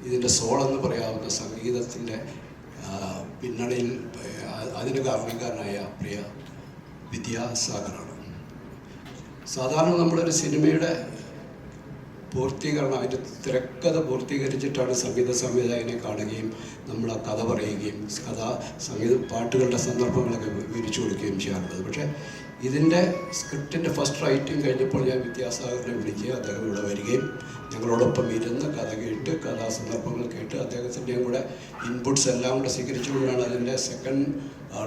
ഇതിൻ്റെ സോളെന്ന് പറയാവുന്ന സംഗീതത്തിൻ്റെ പിന്നണിയിൽ അതിന് കാരണക്കാരനായ പ്രിയ വിദ്യാസാഗറാണ്. സാധാരണ നമ്മളൊരു സിനിമയുടെ പൂർത്തീകരണം, അതിൻ്റെ തിരക്കഥ പൂർത്തീകരിച്ചിട്ടാണ് സംഗീത സംവിധായകനെ കാണുകയും നമ്മൾ ആ കഥ പറയുകയും സംഗീത പാട്ടുകളുടെ സന്ദർഭങ്ങളൊക്കെ വിവരിച്ചു കൊടുക്കുകയും ചെയ്യാറുള്ളത്. പക്ഷേ ഇതിൻ്റെ സ്ക്രിപ്റ്റിൻ്റെ ഫസ്റ്റ് റൈറ്റിംഗ് കഴിഞ്ഞപ്പോൾ ഞാൻ വിദ്യാസാഗറിനെ വിളിക്കുകയും അദ്ദേഹം ഇവിടെ വരികയും ഞങ്ങളോടൊപ്പം ഇരുന്ന് കഥ കേട്ട് കഥാസന്ദർഭങ്ങൾ കേട്ട് അദ്ദേഹത്തിൻ്റെയും കൂടെ ഇൻപുട്സ് എല്ലാം കൂടെ സ്വീകരിച്ചുകൊണ്ടാണ് അതിൻ്റെ സെക്കൻഡ്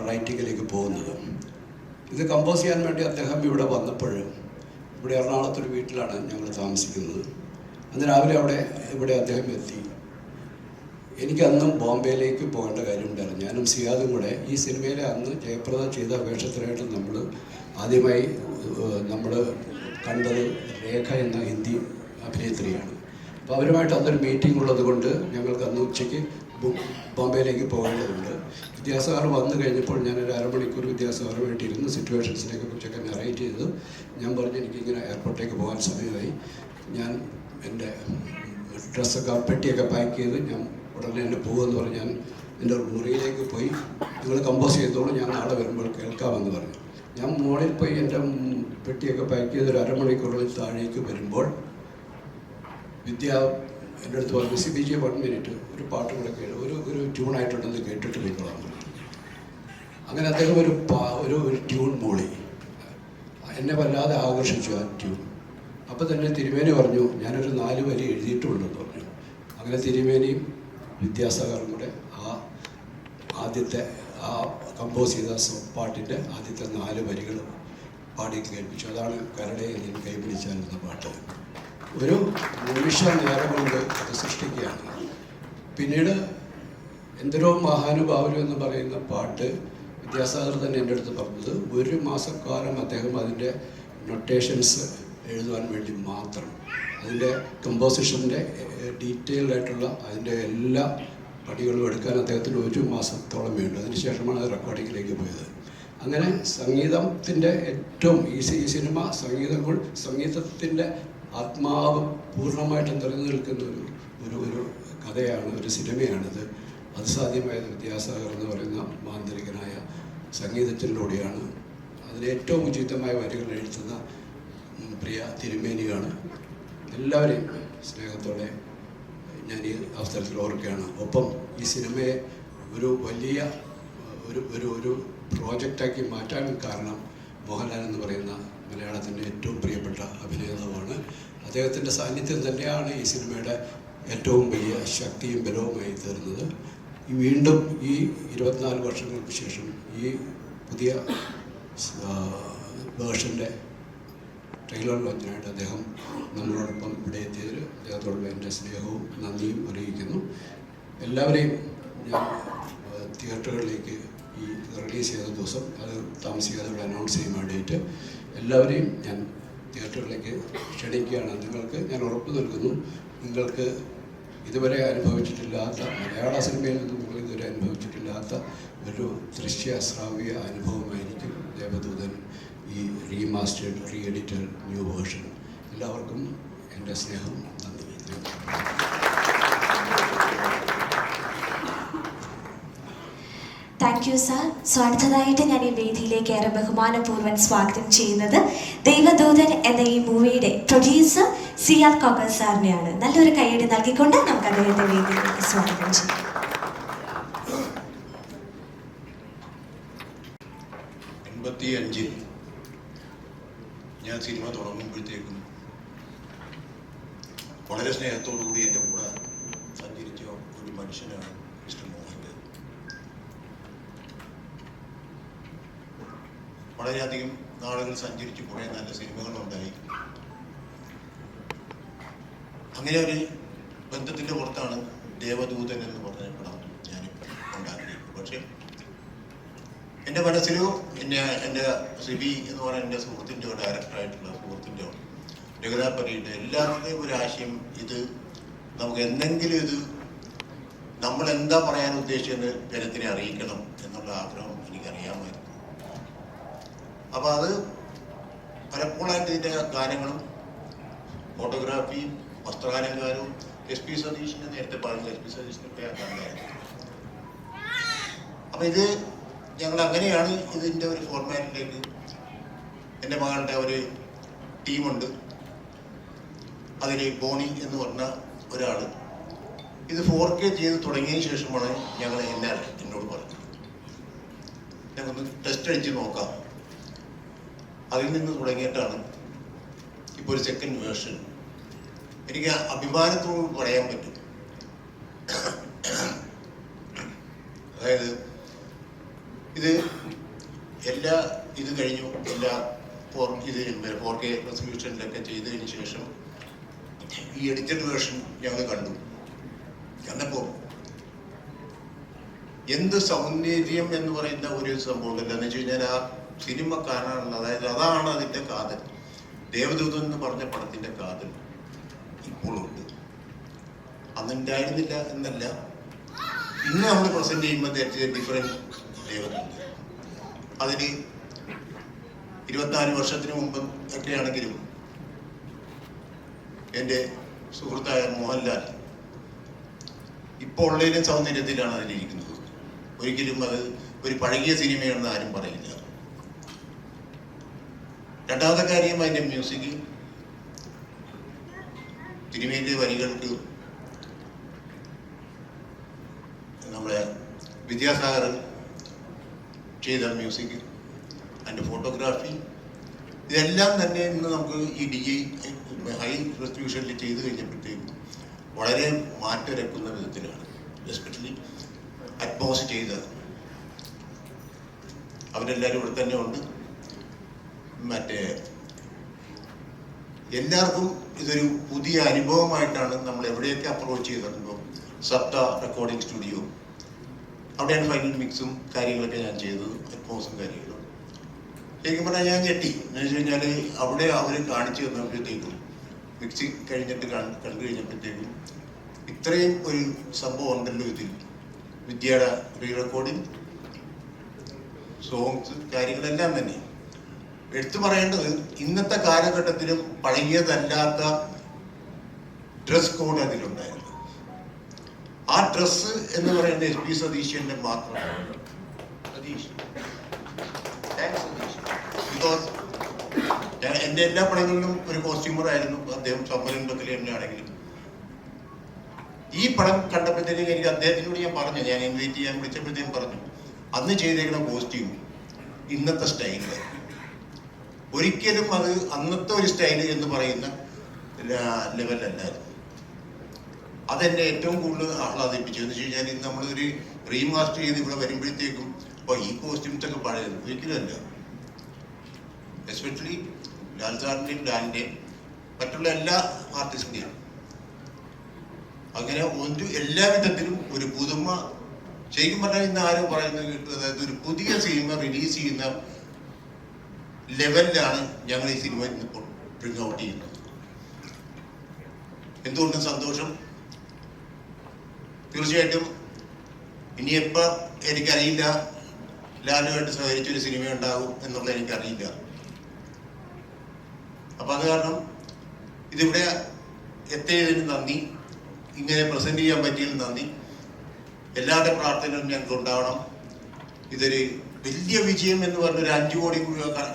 റൈറ്റിങ്ങിലേക്ക് പോകുന്നത്. ഇത് കമ്പോസ് ചെയ്യാൻ വേണ്ടി അദ്ദേഹം ഇവിടെ വന്നപ്പോൾ, ഇവിടെ എറണാകുളത്തൊരു വീട്ടിലാണ് ഞങ്ങൾ താമസിക്കുന്നത്. അന്ന് രാവിലെ ഇവിടെ അദ്ദേഹം എത്തി. എനിക്കന്നും ബോംബെയിലേക്ക് പോകേണ്ട കാര്യമുണ്ടായിരുന്നു. ഞാനും സിയാദും കൂടെ ഈ സിനിമയിലെ അന്ന് ജയപ്രദ ചെയ്ത വേഷത്തിനായിട്ട് ആദ്യമായി നമ്മൾ കണ്ടത് രേഖ എന്ന ഹിന്ദി അഭിനേത്രിയാണ്. അപ്പോൾ അവരുമായിട്ട് അന്നൊരു മീറ്റിംഗ് ഉള്ളത് കൊണ്ട് ഞങ്ങൾക്ക് അന്ന് ഉച്ചയ്ക്ക് ബോംബെയിലേക്ക് പോകേണ്ടതുണ്ട്. വിദ്യാസാഗർ വന്നു കഴിഞ്ഞപ്പോൾ ഞാനൊരു അരമണിക്കൂർ വിദ്യാസാഗറുമായിട്ട് ഇരുന്ന് സിറ്റുവേഷൻസിനെ കുറിച്ചൊക്കെ നറേറ്റ് ചെയ്ത് ഞാൻ പറഞ്ഞു എനിക്കിങ്ങനെ എയർപോർട്ടിലേക്ക് പോകാൻ സമയമായി. ഞാൻ എൻ്റെ ഡ്രസ്സൊക്കെ പെട്ടിയൊക്കെ പാക്ക് ചെയ്ത് ഞാൻ ഉടനെ തന്നെ പോകുമെന്ന് പറഞ്ഞ് ഞാൻ എൻ്റെ മുറിയിലേക്ക് പോയി. നിങ്ങൾ കമ്പോസ് ചെയ്തോളൂ, ഞാൻ നാളെ വരുമ്പോൾ കേൾക്കാമെന്ന് പറഞ്ഞു. ഞാൻ മുകളിൽ പോയി എൻ്റെ പെട്ടിയൊക്കെ പാക്ക് ചെയ്ത് ഒരു അരമണിക്കൂറിൽ താഴേക്ക് വരുമ്പോൾ വിദ്യ എൻ്റെ അടുത്ത് പറഞ്ഞു, CBG 1 മിനിറ്റ് ഒരു പാട്ടും കൂടെ ഒരു ട്യൂണായിട്ടുണ്ടെന്ന് കേട്ടിട്ട് പോയിക്കോളാം. അങ്ങനെ അദ്ദേഹം ഒരു ട്യൂൺ മൂളി. എന്നെ വല്ലാതെ ആകർഷിച്ചു ആ ട്യൂൺ. അപ്പോൾ തന്നെ തിരുമേനി പറഞ്ഞു ഞാനൊരു 4 വരി എഴുതിയിട്ടുണ്ടെന്ന് പറഞ്ഞു. അങ്ങനെ തിരുമേനിയും വിദ്യാസാഗറും കൂടെ ആദ്യത്തെ കമ്പോസ് ചെയ്ത പാട്ടിൻ്റെ ആദ്യത്തെ 4 വരികൾ പാടി കേൾപ്പിച്ചു. അതാണ് കരടെ ഞാൻ കൈപിടിച്ചാലെന്ന പാട്ട്. ഒരു നിമിഷ നേരം കൊണ്ട് അത് സൃഷ്ടിക്കുകയാണ്. പിന്നീട് എന്തൊരോ മഹാനുഭാവരും എന്ന് പറയുന്ന പാട്ട് വിദ്യാസാഗർ തന്നെ എൻ്റെ അടുത്ത് പറഞ്ഞത് 1 മാസക്കാലം അദ്ദേഹം അതിൻ്റെ നൊട്ടേഷൻസ് എഴുതുവാൻ വേണ്ടി മാത്രം, അതിൻ്റെ കമ്പോസിഷൻ്റെ ഡീറ്റെയിൽഡ് ആയിട്ടുള്ള അതിൻ്റെ എല്ലാ പണികളും എടുക്കാൻ അദ്ദേഹത്തിന് 1 മാസത്തോളം വേണ്ടു. അതിനുശേഷമാണ് അത് റെക്കോർഡിങ്ങിലേക്ക് പോയത്. അങ്ങനെ സംഗീതത്തിൻ്റെ ഏറ്റവും ഈ സിനിമ സംഗീതത്തിൻ്റെ ആത്മാവ് പൂർണ്ണമായിട്ടും നിറഞ്ഞു നിൽക്കുന്ന ഒരു കഥയാണ്, ഒരു സിനിമയാണിത്. അത് സാധ്യമായത് വിദ്യാസാഗർ എന്ന് പറയുന്ന മാന്ത്രികനായ സംഗീതത്തിലൂടെയാണ്. അതിന് ഏറ്റവും ഉചിതമായ വരികൾ എഴുതുന്ന പ്രിയ തിരുമേനിയാണ്. എല്ലാവരെയും സ്നേഹത്തോടെ ഞാൻ ഈ അവസരത്തിൽ ഓർക്കുകയാണ്. ഒപ്പം ഈ സിനിമയെ ഒരു വലിയ ഒരു പ്രോജക്റ്റാക്കി മാറ്റാൻ കാരണം മോഹൻലാൽ എന്ന് പറയുന്ന മലയാളത്തിൻ്റെ ഏറ്റവും പ്രിയപ്പെട്ട അഭിനേതാവാണ്. അദ്ദേഹത്തിൻ്റെ സാന്നിധ്യം തന്നെയാണ് ഈ സിനിമയുടെ ഏറ്റവും വലിയ ശക്തിയും ബലവുമായി തീർന്നത്. വീണ്ടും ഈ 24 വർഷങ്ങൾക്ക് ശേഷം ഈ പുതിയ വേർഷൻ്റെ ട്രെയിലർ ലോഞ്ചിനായിട്ട് അദ്ദേഹം നമ്മളോടൊപ്പം ഇവിടെ എത്തിയതിൽ അദ്ദേഹത്തോടുള്ള എൻ്റെ സ്നേഹവും നന്ദിയും അറിയിക്കുന്നു. എല്ലാവരെയും ഞാൻ തിയേറ്ററുകളിലേക്ക് ഈ റിലീസ് ചെയ്ത ദിവസം അത് താമസിക്കാതെ ഇവിടെ അനൗൺസ് ചെയ്യുന്ന ഡേറ്റ് എല്ലാവരെയും ഞാൻ തിയേറ്ററിലേക്ക് ക്ഷണിക്കുകയാണ്. നിങ്ങൾക്ക് ഞാൻ ഉറപ്പ് നൽകുന്നു, നിങ്ങൾക്ക് ഇതുവരെ അനുഭവിച്ചിട്ടില്ലാത്ത, മലയാള സിനിമയിൽ നിന്നും നിങ്ങൾ ഇതുവരെ അനുഭവിച്ചിട്ടില്ലാത്ത ഒരു ദൃശ്യ ശ്രാവ്യ അനുഭവമായിരിക്കും ദേവദൂതൻ ഈ remastered re edited new version. എല്ലാവർക്കും എൻ്റെ സ്നേഹം, നന്ദി. Thank you sir. സോ അടുത്തതായിട്ട് ഞാൻ ഈ വേദിയിലേക്ക് ഏറെ ബഹുമാനപൂർവ്വം സ്വാഗതം ചെയ്യുന്നത് ദൈവദൂതൻ എന്ന ഈ മൂവിയുടെ പ്രൊഡ്യൂസർ CR കോക്കർ സാറിനെയാണ്. നല്ലൊരു കൈയ്യടി നൽകിക്കൊണ്ട് നമുക്ക് അദ്ദേഹത്തെ വേദിയിലേക്ക് സ്വാഗതം ചെയ്യാം. 85 ഞാൻ സിനിമ തുടങ്ങുമ്പോഴത്തേക്കും വളരെ സ്നേഹത്തോടു കൂടി എൻ്റെ കൂടെ സഞ്ചരിച്ച ഒരു മനുഷ്യനാണ് മിസ്റ്റർ മോഹൻലാൽ. വളരെയധികം നാളുകൾ സഞ്ചരിച്ച് കുറേ നല്ല സിനിമകളുണ്ടായി. അങ്ങനെ ഒരു ബന്ധത്തിൻ്റെ പുറത്താണ് ദേവദൂതൻ എന്ന് പറഞ്ഞ പടം ഞാൻ ഉണ്ടാക്കിയത്. പക്ഷേ എൻ്റെ മനസ്സിലോ എൻ്റെ സിബി എന്ന് പറയുന്ന എൻ്റെ സുഹൃത്തിൻ്റെ ഡയറക്ടറായിട്ടുള്ള സുഹൃത്തിൻ്റെ രഘുനാഥ് എല്ലാവരുടെയും ഒരു ആശയം, ഇത് നമുക്ക് എന്തെങ്കിലും ഇത് നമ്മൾ എന്താ പറയാൻ ഉദ്ദേശിച്ചെന്ന് ജനത്തിനെ അറിയിക്കണം എന്നുള്ള ആഗ്രഹം എനിക്കറിയാമായിരുന്നു. അപ്പോൾ അത് പലപ്പോഴായിട്ട് ഇതിൻ്റെ ഗാനങ്ങളും ഫോട്ടോഗ്രാഫിയും വസ്ത്രാലങ്കാരവും SP സതീഷിനെ നേരത്തെ പറഞ്ഞ SP സതീഷിനൊക്കെ കണ്ടായിരുന്നു. അപ്പം ഇത് ഞങ്ങൾ അങ്ങനെയാണ് ഇതിൻ്റെ ഒരു ഫോർമാറ്റിലേക്ക്. എൻ്റെ മകളുടെ ഒരു ടീമുണ്ട്, അതിൽ ബോണി എന്ന് പറഞ്ഞ ഒരാൾ ഇത് 4K ചെയ്ത് തുടങ്ങിയതിന് ശേഷമാണ് ഞങ്ങൾ എന്നോട് പറഞ്ഞത് ഞങ്ങളൊന്ന് ടെസ്റ്റ് അടിച്ച് നോക്കാം. അതിൽ നിന്ന് തുടങ്ങിയിട്ടാണ് ഇപ്പോൾ ഒരു സെക്കൻഡ് വേർഷൻ. എനിക്ക് അഭിമാനത്തോട് പറയാൻ പറ്റും. അതായത് ഇത് കഴിഞ്ഞു, എല്ലാ 4K റെസൊല്യൂഷനിലൊക്കെ ചെയ്തതിന് ശേഷം ഈ എഡിറ്റഡ് വേർഷൻ ഞങ്ങൾ കണ്ടപ്പോൾ എന്ത് സൗന്ദര്യം എന്ന് പറയുന്ന ഒരു സംഭവം ഉണ്ടല്ലോ. എന്ന് വെച്ച് കഴിഞ്ഞാൽ ആ സിനിമ കാണാനുള്ള, അതായത് അതാണ് അതിൻ്റെ കാതൽ. ദേവദൂതൻ എന്ന് പറഞ്ഞ പടത്തിൻ്റെ കാതൽ ഇപ്പോഴുണ്ട്. അന്നുണ്ടായിരുന്നില്ല എന്നല്ല, ഇന്ന് നമ്മൾ പ്രസന്റ് ചെയ്യുമ്പോൾ ഡിഫറെന്റ് ദേവദൂതൻ. അതിന് 24 വർഷത്തിന് മുമ്പ് ഒക്കെയാണെങ്കിലും എൻ്റെ സുഹൃത്തായ മോഹൻലാൽ ഇപ്പോൾ ഉള്ളതിലും സൗന്ദര്യത്തിലാണ് അതിലിരിക്കുന്നത്. ഒരിക്കലും അത് ഒരു പഴകിയ സിനിമയാണെന്ന് ആരും പറയില്ല. രണ്ടാമത്തെ കാര്യം അതിൻ്റെ മ്യൂസിക്. സിനിമയിലെ വരികൾക്ക് നമ്മുടെ വിദ്യാസാഗർ ചെയ്ത മ്യൂസിക്, അതിൻ്റെ ഫോട്ടോഗ്രാഫി, ഇതെല്ലാം തന്നെ ഇന്ന് നമുക്ക് ഈ ഹൈ റെസൊല്യൂഷനിൽ ചെയ്ത് കഴിഞ്ഞപ്പോഴത്തേക്കും വളരെ മാറ്റരക്കുന്ന വിധത്തിലാണ്. എസ്പെഷ്യലി അറ്റ്മോസ് ചെയ്തത് അവരെല്ലാവരും ഇവിടെ തന്നെ ഉണ്ട്. മറ്റേ എല്ലാവർക്കും ഇതൊരു പുതിയ അനുഭവമായിട്ടാണ് നമ്മൾ എവിടെയൊക്കെ അപ്രോച്ച് ചെയ്തിട്ടുണ്ടോ. സപ്ത റെക്കോർഡിംഗ് സ്റ്റുഡിയോ, അവിടെയാണ് ഫൈനൽ മിക്സും കാര്യങ്ങളൊക്കെ ഞാൻ ചെയ്തത്, അറ്റ്മോസും കാര്യങ്ങളും. ശരിക്കും പറഞ്ഞാൽ ഞാൻ ഞെട്ടി. എന്ന് വെച്ച് കഴിഞ്ഞാൽ അവിടെ അവർ കാണിച്ചു തന്നപ്പോഴത്തേക്കും, മിക്സിങ് കഴിഞ്ഞിട്ട് കണ്ടു കഴിഞ്ഞപ്പോഴത്തേക്കും ഇത്രയും ഒരു സംഭവം ഉണ്ടല്ലോ ഇതിൽ. വിദ്യയുടെ റീ റെക്കോർഡിങ്, സോങ്സ്, കാര്യങ്ങളെല്ലാം തന്നെ എടുത്തു പറയേണ്ടത്. ഇന്നത്തെ കാലഘട്ടത്തിലും പഴകിയതല്ലാത്ത ഡ്രസ് കോഡ് അതിലുണ്ടായിരുന്നു. ആ ഡ്രസ്സ് എന്ന് പറയുന്നത് SP സതീശന്റെ മാത്രമാണ്. സതീഷ്, ബിക്കോസ് എൻ്റെ എല്ലാ പടങ്ങളിലും ഒരു കോസ്റ്റ്യൂമർ ആയിരുന്നു അദ്ദേഹം. സമ്മരംഭത്തിൽ തന്നെയാണെങ്കിലും ഈ പടം കണ്ടപ്പോഴത്തേക്കും എനിക്ക് അദ്ദേഹത്തിനോട് ഞാൻ പറഞ്ഞു, ഞാൻ ഇൻവൈറ്റ് ചെയ്യാൻ വിളിച്ചപ്പോഴത്തേക്കും പറഞ്ഞു, അന്ന് ചെയ്തേക്കുന്ന കോസ്റ്റ്യൂം ഇന്നത്തെ സ്റ്റൈലില് ഒരിക്കലും അത് അന്നത്തെ ഒരു സ്റ്റൈല് എന്ന് പറയുന്ന ലെവലല്ലായിരുന്നു. അതെന്നെ ഏറ്റവും കൂടുതൽ ആഹ്ലാദിപ്പിച്ചു. എന്ന് വെച്ച് കഴിഞ്ഞാൽ ഇന്ന് നമ്മളൊരു റീമാസ്റ്റർ ചെയ്ത് ഇവിടെ വരുമ്പോഴത്തേക്കും അപ്പോൾ ഈ കോസ്റ്റ്യൂംസ് ഒക്കെ പഴയത് ഒരിക്കലും അല്ല. എസ്പെഷ്യലി ലാൽ സാറിൻ്റെയും ലാലിൻ്റെയും മറ്റുള്ള എല്ലാ ആർട്ടിസ്റ്റിൻ്റെയും അങ്ങനെ എല്ലാ വിധത്തിലും ഒരു പുതുമ. ശരിക്കും പറഞ്ഞാൽ ഇന്ന് ആരോ പറയുന്നത് കേട്ടു, അതായത് ഒരു പുതിയ സിനിമ റിലീസ് ചെയ്യുന്ന ലെവലിലാണ് ഞങ്ങൾ ഈ സിനിമ ഇന്നിപ്പോൾ ബ്രിങ് ഔട്ട് ചെയ്യുന്നത്. എന്തുകൊണ്ടും സന്തോഷം. തീർച്ചയായിട്ടും ഇനിയെപ്പോൾ എനിക്കറിയില്ല ലാലുമായിട്ട് സഹകരിച്ചൊരു സിനിമ ഉണ്ടാകും എന്നുള്ളത് എനിക്കറിയില്ല. അപ്പം അത് കാരണം ഇതിവിടെ എത്തിയതിന് നന്ദി, ഇങ്ങനെ പ്രസന്റ് ചെയ്യാൻ പറ്റിയതിന് നന്ദി. എല്ലാവരുടെ പ്രാർത്ഥനകളും ഞങ്ങൾക്ക് ഉണ്ടാവണം. ഇതൊരു വലിയ വിജയം എന്ന് പറഞ്ഞൊരു 5 കോടി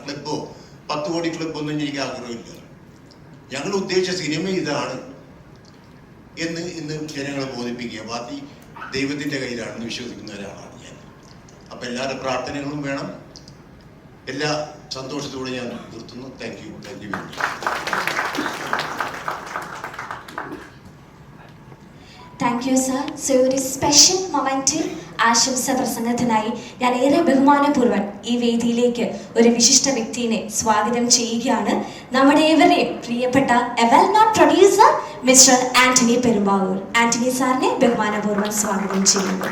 ക്ലബ്ബോ 10 കോടി ക്ലബ്ബോ ഒന്നും എനിക്ക് ആഗ്രഹമില്ല. ഞങ്ങൾ ഉദ്ദേശിച്ച സിനിമ ഇതാണ് എന്ന് ഇന്ന് ജനങ്ങളെ ബോധിപ്പിക്കുക. ബാക്കി ദൈവത്തിൻ്റെ കയ്യിലാണെന്ന് വിശ്വസിക്കുന്ന ഒരാളാണ് ഞാൻ. അപ്പം എല്ലാവരുടെ പ്രാർത്ഥനകളും വേണം. എല്ലാ സന്തോഷത്തോടെ ഞാൻ നിർത്തുന്നു. Thank you very much. Thank you sir. So ഒരു സ്പെഷ്യൽ മൊമെന്റിൽ ആശംസ പ്രസംഗത്തിനായി ഞാൻ ഏറെ ബഹുമാനപൂർവ്വം ഈ വേദിയിലേക്ക് ഒരു വിശിഷ്ട വ്യക്തിയെ സ്വാഗതം ചെയ്യുകയാണ്. നമ്മുടെ ഏവരെയും പ്രിയപ്പെട്ട A well known producer mister Antony Perumbavoor. Antony സാറിനെ ബഹുമാനപൂർവ്വം സ്വാഗതം ചെയ്യുന്നു.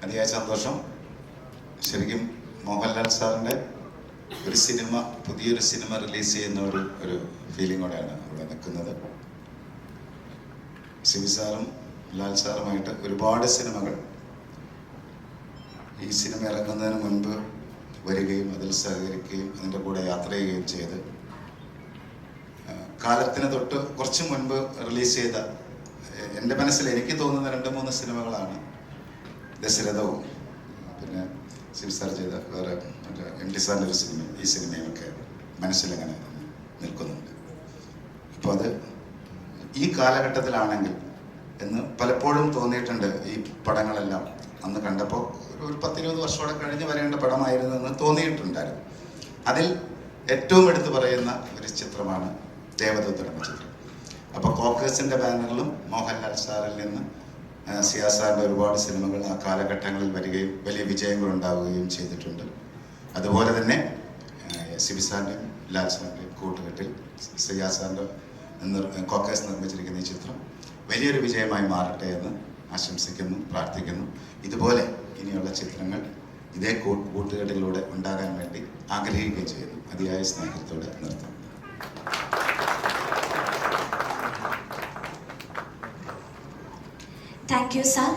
അതിയായ സന്തോഷം. ശരിക്കും മോഹൻലാൽ സാറിൻ്റെ ഒരു സിനിമ, പുതിയൊരു സിനിമ റിലീസ് ചെയ്യുന്ന ഒരു ഫീലിങ്ങോടെയാണ് ഇവിടെ നിൽക്കുന്നത്. സിബി സാറും ലാൽ സാറുമായിട്ട് ഒരുപാട് സിനിമകൾ ഈ സിനിമ ഇറങ്ങുന്നതിന് മുൻപ് വരികയും അതിൽ സഹകരിക്കുകയും അതിൻ്റെ കൂടെ യാത്ര ചെയ്യുകയും ചെയ്ത് കാലത്തിന് തൊട്ട് കുറച്ച് മുൻപ് റിലീസ് ചെയ്ത, എൻ്റെ മനസ്സിൽ എനിക്ക് തോന്നുന്ന 2-3 സിനിമകളാണ് ദശരഥവും പിന്നെ സിബി സാർ ചെയ്ത വേറെ എം ടി സാറിൻ്റെ ഒരു സിനിമ, ഈ സിനിമയൊക്കെ മനസ്സിലിങ്ങനെ നിൽക്കുന്നുണ്ട്. അപ്പോൾ അത് ഈ കാലഘട്ടത്തിലാണെങ്കിൽ എന്ന് പലപ്പോഴും തോന്നിയിട്ടുണ്ട്. ഈ പടങ്ങളെല്ലാം അന്ന് കണ്ടപ്പോൾ ഒരു 10-20 വർഷത്തോടെ കഴിഞ്ഞ് വരേണ്ട പടമായിരുന്നു എന്ന് തോന്നിയിട്ടുണ്ടായിരുന്നു. അതിൽ ഏറ്റവും എടുത്തു പറയുന്ന ഒരു ചിത്രമാണ് ദേവദൂതൻ എന്ന ചിത്രം. അപ്പോൾ കോക്കേഴ്സിൻ്റെ ബാനറിലും മോഹൻലാൽ സാറിൽ നിന്ന് സിയാ സാറിൻ്റെ ഒരുപാട് സിനിമകൾ ആ കാലഘട്ടങ്ങളിൽ വരികയും വലിയ വിജയങ്ങൾ ഉണ്ടാവുകയും ചെയ്തിട്ടുണ്ട്. അതുപോലെ തന്നെ സിബി സാറിൻ്റെയും ലാൽ സാറിൻ്റെയും കൂട്ടുകെട്ടിൽ സിയാ സാറിൻ്റെ കോക്കേഴ്സ് നിർമ്മിച്ചിരിക്കുന്ന ഈ ചിത്രം വലിയൊരു വിജയമായി മാറട്ടെ എന്ന് ആശംസിക്കുന്നു, പ്രാർത്ഥിക്കുന്നു. ഇതുപോലെ ഇനിയുള്ള ചിത്രങ്ങൾ ഇതേ കൂട്ടുകെട്ടിലൂടെ ഉണ്ടാകാൻ വേണ്ടി ആഗ്രഹിക്കുകയും ചെയ്യുന്നു. അതിയായ സ്നേഹത്തോടെ നിർത്തുന്നു. Thank you sir.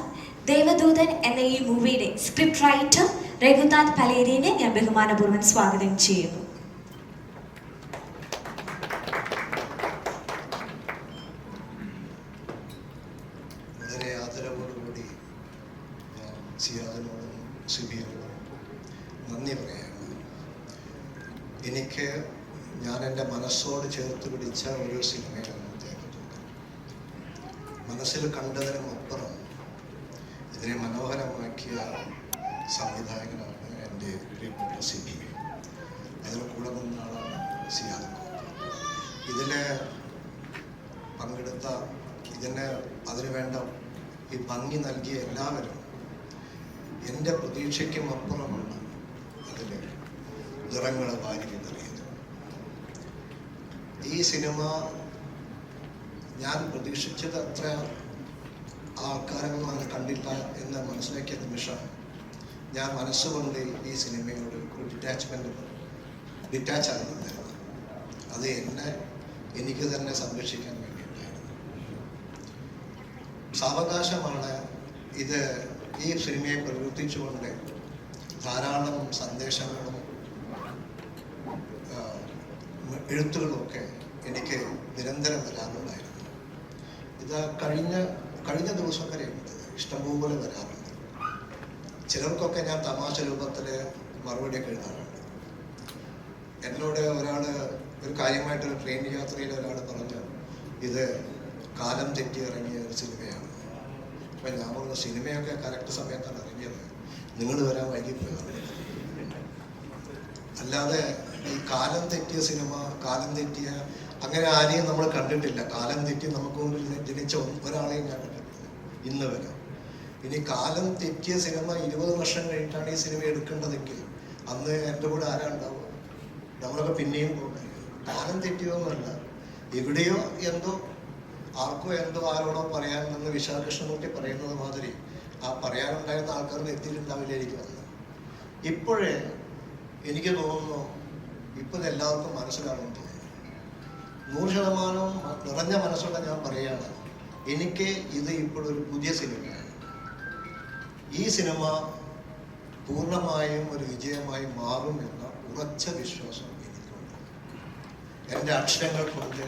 ദേവദൂതൻ എന്ന ഈ മൂവിയുടെ സ്ക്രിപ്റ്റ് റൈറ്റർ രഘുനാഥ് പലേരിനെ ഞാൻ ബഹുമാനപൂർവ്വം സ്വാഗതം ചെയ്യുന്നു. വളരെ ആദരവോടുകൂടി ഞാൻ സിയാദിനോടും സിബിയോടും നന്ദി പറയുകയാണ്. എനിക്ക് ഞാൻ എൻ്റെ മനസ്സോട് ചേർത്ത് പിടിച്ച ഒരു സിനിമയാണ് ദേവദൂതൻ. മനസ്സിൽ കണ്ടതിനും അപ്പുറം ഇതിനെ മനോഹരമാക്കിയ സംവിധായകനാണ് എൻ്റെ പ്രിയപ്പെട്ട സിബി. അതിൽ കൂടെ നിന്ന ആളാണ് സിയാദ്. ഇതിൽ പങ്കെടുത്ത, അതിനുവേണ്ട ഈ ഭംഗി നൽകിയ എല്ലാവരും എൻ്റെ പ്രതീക്ഷയ്ക്കും അപ്പുറമാണ് അതിൽ നിറങ്ങൾ വാരി വിതറിയത്. ഈ സിനിമ ഞാൻ പ്രതീക്ഷിച്ചത് അത്ര ആൾക്കാരൊന്നും അങ്ങനെ കണ്ടില്ല എന്ന് മനസ്സിലാക്കിയ നിമിഷം ഞാൻ മനസ്സുകൊണ്ട് ഈ സിനിമയോട് ഒരു ഡിറ്റാച്ച് ആകുന്നുണ്ടായിരുന്നു. അത് എനിക്ക് തന്നെ സംരക്ഷിക്കാൻ വേണ്ടിയിട്ടായിരുന്നു. സാവകാശമാണ് ഇത്. ഈ സിനിമയെ പ്രവർത്തിച്ചുകൊണ്ട് ധാരാളം സന്ദേശങ്ങളും എഴുത്തുകളുമൊക്കെ എനിക്ക് നിരന്തരം വരാറുണ്ടായിരുന്നു. ഇത് കഴിഞ്ഞ ദിവസം വരെയുണ്ട്, ഇഷ്ടംപോലെ വരാറുണ്ട്. ചിലർക്കൊക്കെ ഞാൻ തമാശ രൂപത്തിൽ മറുപടിയൊക്കെ എഴുതാറുണ്ട്. എന്നോട് ഒരാൾ ഒരു കാര്യമായിട്ടൊരു ട്രെയിൻ യാത്രയിൽ ഒരാൾ പറഞ്ഞു, ഇത് കാലം തെറ്റി ഇറങ്ങിയ ഒരു സിനിമയാണ്. അപ്പം ഞാൻ പറഞ്ഞ സിനിമയൊക്കെ കറക്റ്റ് സമയത്താണ് ഇറങ്ങിയത്, നിങ്ങൾ വരാൻ വൈകിപ്പോയാണ്. അല്ലാതെ ഈ കാലം തെറ്റിയ സിനിമ, കാലം തെറ്റിയ അങ്ങനെ ആരെയും നമ്മൾ കണ്ടിട്ടില്ല. കാലം തെറ്റി നമുക്ക് മുമ്പിൽ ജനിച്ച ഒരാളെയും ഞാൻ കണ്ടിട്ടില്ല ഇന്ന് വരെ. ഇനി കാലം തെറ്റിയ സിനിമ 20 വർഷം കഴിഞ്ഞിട്ടാണ് ഈ സിനിമ എടുക്കേണ്ടതെങ്കിൽ അന്ന് എൻ്റെ കൂടെ ആരാ ഉണ്ടാവുക? നമ്മളൊക്കെ പിന്നെയും പോകണം. കാലം തെറ്റിയൊന്നുമല്ല, എവിടെയോ എന്തോ ആർക്കോ എന്തോ ആരോടോ പറയാനുണ്ടെന്ന് വിശാൽ കൃഷ്ണമൂർത്തി പറയുന്നത് മാതിരി ആ പറയാനുണ്ടായിരുന്ന ആൾക്കാർക്ക് എത്തിയിട്ടുണ്ടാവില്ലായിരിക്കും അന്ന്. ഇപ്പോഴേ എനിക്ക് തോന്നുന്നു ഇപ്പം എല്ലാവർക്കും മനസ്സിലാണെന്ന് തോന്നുന്നു. 100% നിറഞ്ഞ മനസ്സോടെ ഞാൻ പറയുകയാണ്, എനിക്ക് ഇത് ഇപ്പോഴൊരു പുതിയ സിനിമയാണ്. ഈ സിനിമ പൂർണ്ണമായും ഒരു വിജയമായി മാറുമെന്ന ഉറച്ച വിശ്വാസം എനിക്കുണ്ട്. എൻ്റെ അക്ഷരങ്ങൾ കൊണ്ട്,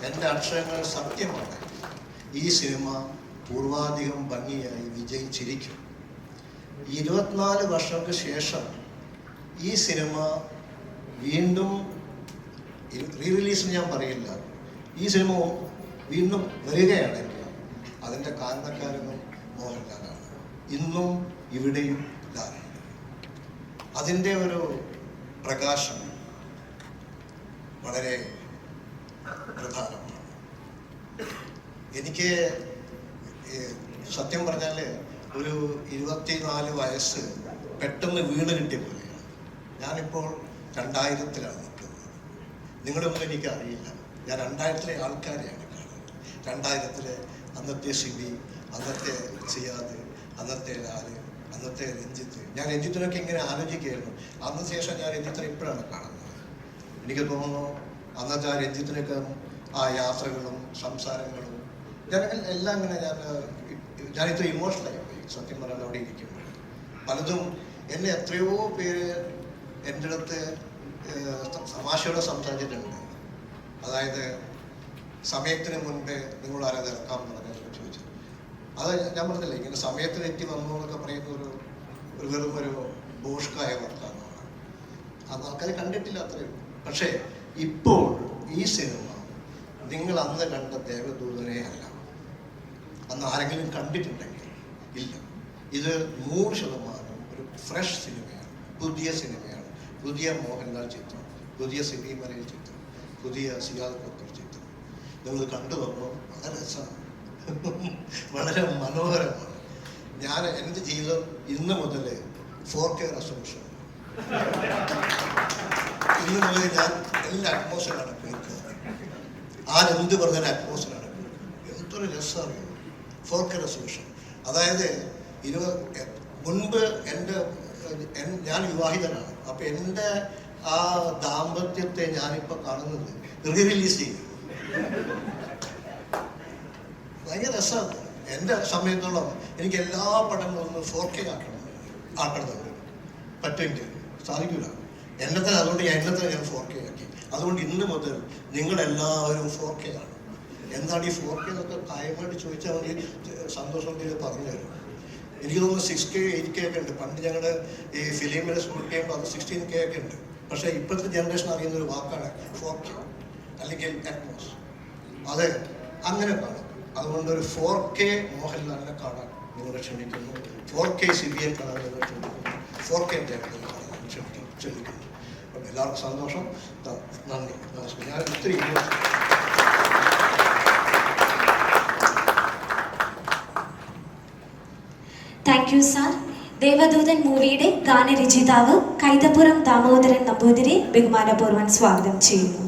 എൻ്റെ അക്ഷരങ്ങൾ സത്യമാണ്. ഈ സിനിമ പൂർവാധികം ഭംഗിയായി വിജയിച്ചിരിക്കും. 24 വർഷങ്ങൾക്ക് ശേഷം ഈ സിനിമ വീണ്ടും റീ റിലീസ് ഞാൻ പറയില്ല, ഈ സിനിമ വീണ്ടും വരികയാണെങ്കിൽ അതിൻ്റെ കാരണക്കാരനും മോഹൻലാലാണ്. ഇന്നും ഇവിടെയും ലാലുണ്ട്. അതിൻ്റെ ഒരു പ്രകാശം വളരെ പ്രധാനമാണ്. എനിക്ക് സത്യം പറഞ്ഞാൽ ഒരു 24 വയസ്സ് പെട്ടെന്ന് വീണ് കിട്ടിയ പോലെയാണ്. ഞാനിപ്പോൾ 2000-ലാണ് നിൽക്കുന്നത്. നിങ്ങളൊന്നും എനിക്കറിയില്ല. ഞാൻ 2000-ലെ ആൾക്കാരെയാണ് കാണുന്നത്. 2000-ലെ അന്നത്തെ സിബി, അന്നത്തെ സിയാദ്, അന്നത്തെ ലാല്, അന്നത്തെ രഞ്ജിത്ത്. ഞാൻ രഞ്ജിത്തിനൊക്കെ ഇങ്ങനെ ആലോചിക്കുകയായിരുന്നു. അന്ന് ശേഷം ഞാൻ രഞ്ജിത്തിനെ ഇപ്പോഴാണ് കാണുന്നത്. എനിക്ക് തോന്നുന്നു അന്നത്തെ ആ രഞ്ജിത്തിനൊക്കെ ആ യാത്രകളും സംസാരങ്ങളും എല്ലാം ഇങ്ങനെ ഞാനിത്ര ഇമോഷണലായി പോയി സത്യം പറഞ്ഞാൽ അവിടെ ഇരിക്കുമ്പോൾ. പലതും എന്നെ എത്രയോ പേര് എൻ്റെ അടുത്ത് തമാശയോടെ സംസാരിച്ചിട്ടുണ്ട്. അതായത് സമയത്തിന് മുൻപേ നിങ്ങൾ ആരാധന ഇറക്കാൻ പറഞ്ഞതൊക്കെ ചോദിച്ചു. അത് ഞാൻ പറഞ്ഞില്ലേ, ഇങ്ങനെ സമയത്തിന് എത്തി വന്നു എന്നൊക്കെ പറയുന്ന ഒരു വെറും ഒരു ബോഷ്കായ വർത്തമാനമാണ്. അത് ആൾക്കാർ കണ്ടിട്ടില്ല, അത്രയും. പക്ഷേ ഇപ്പോൾ ഈ സിനിമ നിങ്ങൾ അന്ന് കണ്ട ദേവദൂതനെ അല്ല. അന്ന് ആരെങ്കിലും കണ്ടിട്ടുണ്ടെങ്കിൽ ഇല്ല. ഇത് 100% ഒരു ഫ്രഷ് സിനിമയാണ്, പുതിയ സിനിമയാണ്. പുതിയ മോഹൻലാൽ ചിത്രം, പുതിയ സിബി മലയിൽ ചിത്രം, പുതിയ സിയാദ് കപൂർ ചിത്രം. നിങ്ങൾ കണ്ടു നോക്കണം. വളരെ രസമാണ്, വളരെ മനോഹരമാണ്. ഞാൻ എൻ്റെ ജീവിതം ഇന്ന് മുതൽ 4K റെസൊല്യൂഷൻ, ഇന്ന് മുതൽ ഞാൻ എല്ലാ അറ്റ്മോസ്ഫിയറാണ് കേൾക്കുന്നത്. ആരെന്ത് പറഞ്ഞാൽ അറ്റ്മോസ്ഫിയറാണ് കേൾക്കുന്നത്. എന്തൊരു രസമാണ് 4K റെസൊല്യൂഷൻ. അതായത് മുൻപ് ഞാൻ വിവാഹിതനാണ്. അപ്പം എൻ്റെ ആ ദാമ്പത്യത്തെ ഞാനിപ്പോൾ കാണുന്നത് റീ റിലീസ് ചെയ്യും. ഭയങ്കര രസമാണ്. എൻ്റെ സമയത്തോളം എനിക്ക് എല്ലാ പടങ്ങളും 4K ആക്കണമെന്നുണ്ട്. പറ്റുമെങ്കിൽ സാധിക്കില്ല എന്നത്തെ. അതുകൊണ്ട് എന്നത്തെ ഞാൻ 4K ആക്കി. അതുകൊണ്ട് ഇന്ന് മുതൽ നിങ്ങളെല്ലാവരും 4K ആണ്. എന്താണ് ഈ 4K എന്നൊക്കെ കാര്യമായിട്ട് ചോദിച്ചാൽ മതി, സന്തോഷം പറഞ്ഞു തരും. എനിക്ക് തോന്നുന്നു 6K 8K ഒക്കെ ഉണ്ട്. പണ്ട് ഞങ്ങളുടെ ഈ ഫിലിമിൽ ഷൂട്ട് ചെയ്യുമ്പോൾ അത് 16K ഒക്കെ ഉണ്ട്. പക്ഷേ ഇപ്പോഴത്തെ ജനറേഷൻ അറിയുന്ന ഒരു വാക്കാണ് 4K അല്ലെങ്കിൽ അറ്റ്മോസ്. അത് അങ്ങനെ കാണും. അതുകൊണ്ട് ഒരു 4K മോഹൻലാലിനെ കാണാൻ നിങ്ങളെ ക്ഷണിക്കുന്നു, 4K സിബിയെ കാണാൻ നിങ്ങളെ ക്ഷണിക്കുന്നു, 4K ദേവനെ കാണാൻ ക്ഷണിക്കുന്നു. അപ്പം എല്ലാവർക്കും സന്തോഷം. നന്ദി, നമസ്കാരം. ഞാൻ ഒത്തിരി താങ്ക് യു സാർ. ദേവദൂതൻ മൂവിയുടെ ഗാനരചയിതാവ് കൈതപ്പുറം ദാമോദരൻ നമ്പൂതിരി ബഹുമാനപൂർവ്വം സ്വാഗതം ചെയ്യുന്നു.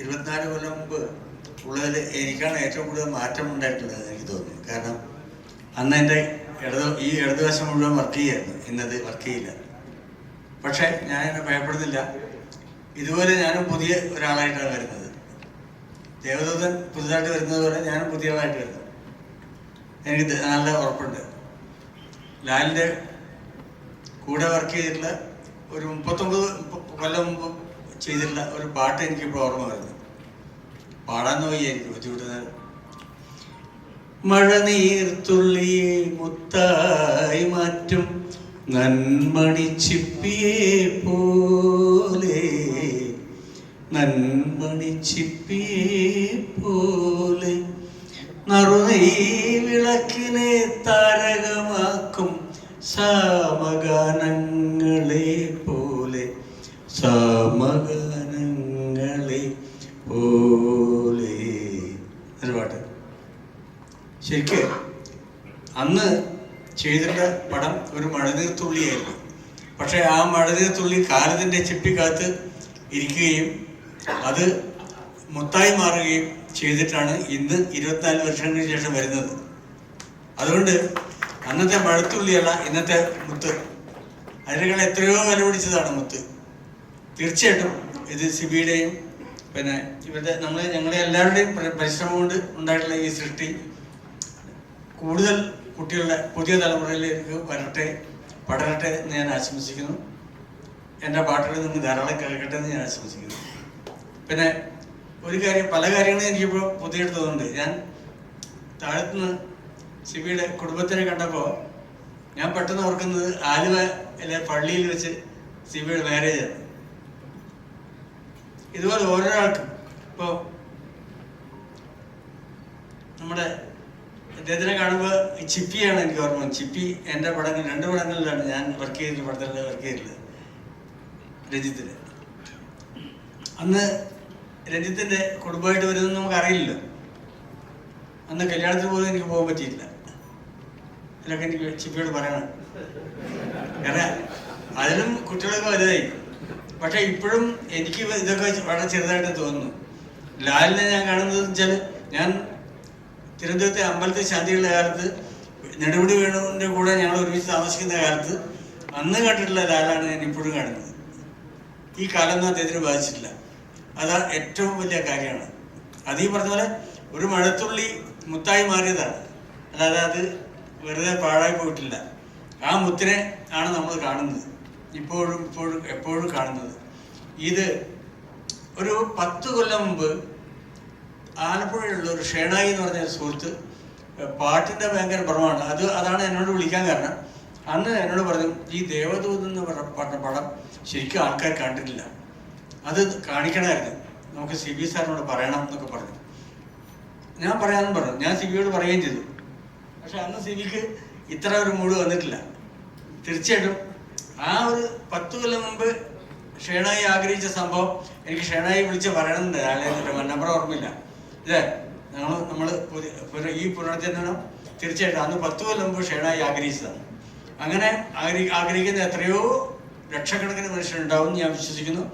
ഇരുപത്തിനാല് കൊല്ലം മുമ്പ് ഉള്ളതിൽ എനിക്കാണ് ഏറ്റവും കൂടുതൽ മാറ്റം ഉണ്ടായിട്ടുള്ളത് എനിക്ക് തോന്നുന്നു. കാരണം അന്ന് എൻ്റെ ഈ ഇടതുവശം മുഴുവൻ വർക്ക് ചെയ്യായിരുന്നു, ഇന്നത് വർക്ക് ചെയ്യില്ല. പക്ഷേ ഞാൻ എന്നെ ഭയപ്പെടുന്നില്ല. ഇതുപോലെ ഞാനും പുതിയ ഒരാളായിട്ടാണ് വരുന്നത്. ദേവദൂതൻ പുതുതായിട്ട് വരുന്നത് പോലെ ഞാനും പുതിയതായിട്ട് വരുന്നു. എനിക്ക് നല്ല ഉറപ്പുണ്ട്. ലാലിൻ്റെ കൂടെ വർക്ക് ചെയ്തിട്ടുള്ള ഒരു 39 കൊല്ലം മുമ്പ് ചെയ്തിട്ടുള്ള ഒരു പാട്ട് എനിക്കിപ്പോൾ ഓർമ്മ വരുന്നു. പാടാൻ നോക്കി എനിക്ക് ബുദ്ധിമുട്ടുന്നത്. മഴനീർത്തുള്ളിയെ മുത്തായി മാറ്റും നന്മണിച്ചിപ്പിയെ പോലെ, നന്മണിച്ചിപ്പിയെ പോലെ, നറുനെയ് വിളക്കിനെ താരകമാക്കും സാമഗാനങ്ങളെ പോലെ, സാമഗാനങ്ങളെ പോലെ ഒരു പാട്ട്. ശരിക്ക് അന്ന് ചെയ്തിട്ടുള്ള പടം ഒരു മഴനീർത്തുള്ളിയായിരുന്നു. പക്ഷേ ആ മഴനീർത്തുള്ളി കാലത്തിൻ്റെ ചിപ്പിക്കകത്ത് ഇരിക്കുകയും അത് മുത്തായി മാറുകയും ചെയ്തിട്ടാണ് ഇന്ന് 24 വർഷങ്ങൾക്ക് ശേഷം വരുന്നത്. അതുകൊണ്ട് അന്നത്തെ മഴത്തുള്ളിയല്ല ഇന്നത്തെ മുത്ത്. അതിനേക്കാൾ എത്രയോ വില പിടിച്ചതാണ് മുത്ത്. തീർച്ചയായിട്ടും ഇത് സിബിയുടെയും പിന്നെ ഇവരുടെ ഞങ്ങളുടെ എല്ലാവരുടെയും പരിശ്രമം കൊണ്ട് ഉണ്ടായിട്ടുള്ള ഈ സൃഷ്ടി കൂടുതൽ കുട്ടികളുടെ പുതിയ തലമുറയിലേക്ക് വരട്ടെ, പടരട്ടെ എന്ന് ഞാൻ ആശംസിക്കുന്നു. എൻ്റെ പാട്ടുകൾ നിങ്ങൾ ധാരാളം കേൾക്കട്ടെ എന്ന് ഞാൻ ആശംസിക്കുന്നു. പിന്നെ ഒരു കാര്യം, പല കാര്യങ്ങളും എനിക്കിപ്പോൾ പുതിയെടുത്ത് തോന്നുന്നുണ്ട്. ഞാൻ താഴത്തുനിന്ന് സിബിയുടെ കുടുംബത്തിനെ കണ്ടപ്പോൾ ഞാൻ പെട്ടെന്ന് ഓർക്കുന്നത് ആലുവയിലെ പള്ളിയിൽ വെച്ച് സിബിയുടെ മാരേജാണ്. ഇതുപോലെ ഓരോരാൾക്കും ഇപ്പോൾ നമ്മുടെ അദ്ദേഹത്തിനെ കാണുമ്പോൾ ചിപ്പിയാണ് എനിക്ക് ഓർമ്മ. ചിപ്പി എൻ്റെ പടങ്ങൾ 2 പടങ്ങളിലാണ് ഞാൻ വർക്ക് ചെയ്തിട്ട്, പടത്തിൽ വർക്ക് ചെയ്തിട്ടുള്ളത്. രഞ്ജിത്തിന് അന്ന് രഞ്ജിത്തിൻ്റെ കുടുംബമായിട്ട് വരുന്നത് നമുക്ക് അറിയില്ലല്ലോ. അന്ന് കല്യാണത്തിന് പോലും എനിക്ക് പോകാൻ പറ്റിയില്ല. ഇതൊക്കെ എനിക്ക് ചിപ്പിയോട് പറയണം. കാരണം അതിലും കുട്ടികളൊക്കെ വലുതായി. പക്ഷെ ഇപ്പോഴും എനിക്ക് ഇതൊക്കെ വളരെ ചെറുതായിട്ട് തോന്നുന്നു. ലാലിനെ ഞാൻ കാണുന്നത് വെച്ചാൽ, ഞാൻ തിരുവനന്തപുരത്തെ അമ്പലത്തിൽ ശാന്തിയുള്ള കാലത്ത് നെടുമുടി വേണുവിൻ്റെ കൂടെ ഞങ്ങൾ ഒരുമിച്ച് താമസിക്കുന്ന കാലത്ത് അന്ന് കണ്ടിട്ടുള്ള ലാലാണ് ഞാൻ ഇപ്പോഴും കാണുന്നത്. ഈ കാലമൊന്നും അദ്ദേഹത്തിന് ബാധിച്ചിട്ടില്ല. അതാ ഏറ്റവും വലിയ കാര്യമാണ്. അത് ഈ പറഞ്ഞ പോലെ ഒരു മഴത്തുള്ളി മുത്തായി മാറിയതാണ്, അല്ലാതെ അത് വെറുതെ പാഴായി പോയിട്ടില്ല. ആ മുത്തിനെ ആണ് നമ്മൾ കാണുന്നത്, എപ്പോഴും കാണുന്നത്. ഇത് ഒരു 10 കൊല്ലം മുമ്പ് ആലപ്പുഴയിലുള്ള ഒരു ഷേണായി എന്ന് പറഞ്ഞ സുഹൃത്ത് പാട്ടിൻ്റെ ഭയങ്കര ഭ്രമമാണ്. അതാണ് എന്നോട് വിളിക്കാൻ കാരണം. അന്ന് എന്നോട് പറഞ്ഞു, ഈ ദേവദൂത് എന്ന് പറഞ്ഞ പടം ശരിക്കും ആൾക്കാർ കണ്ടിട്ടില്ല, അത് കാണിക്കണമായിരുന്നു, നമുക്ക് CB സാറിനോട് പറയണം എന്നൊക്കെ പറഞ്ഞു. ഞാൻ പറയാമെന്ന് പറഞ്ഞു. ഞാൻ CBയോട് പറയുകയും ചെയ്തു. പക്ഷെ അന്ന് CBക്ക് ഇത്ര ഒരു മൂഡ് വന്നിട്ടില്ല. തീർച്ചയായിട്ടും ആ ഒരു 10 കൊല്ലം മുമ്പ് ഷേണായി ആഗ്രഹിച്ച സംഭവം എനിക്ക് ഷേണായി വിളിച്ച് പറയണമെന്നുണ്ട്. നമ്പർ ഓർമ്മയില്ല. ഇതേ നമ്മൾ ഈ പുനർജന്മം തീർച്ചയായിട്ടും അന്ന് 10 കൊല്ലം മുമ്പ് ഷേണായി ആഗ്രഹിച്ചതാണ്. അങ്ങനെ ആഗ്രഹിക്കുന്ന എത്രയോ ലക്ഷക്കണക്കിന് മനുഷ്യരുണ്ടാവും ഞാൻ വിശ്വസിക്കുന്നു.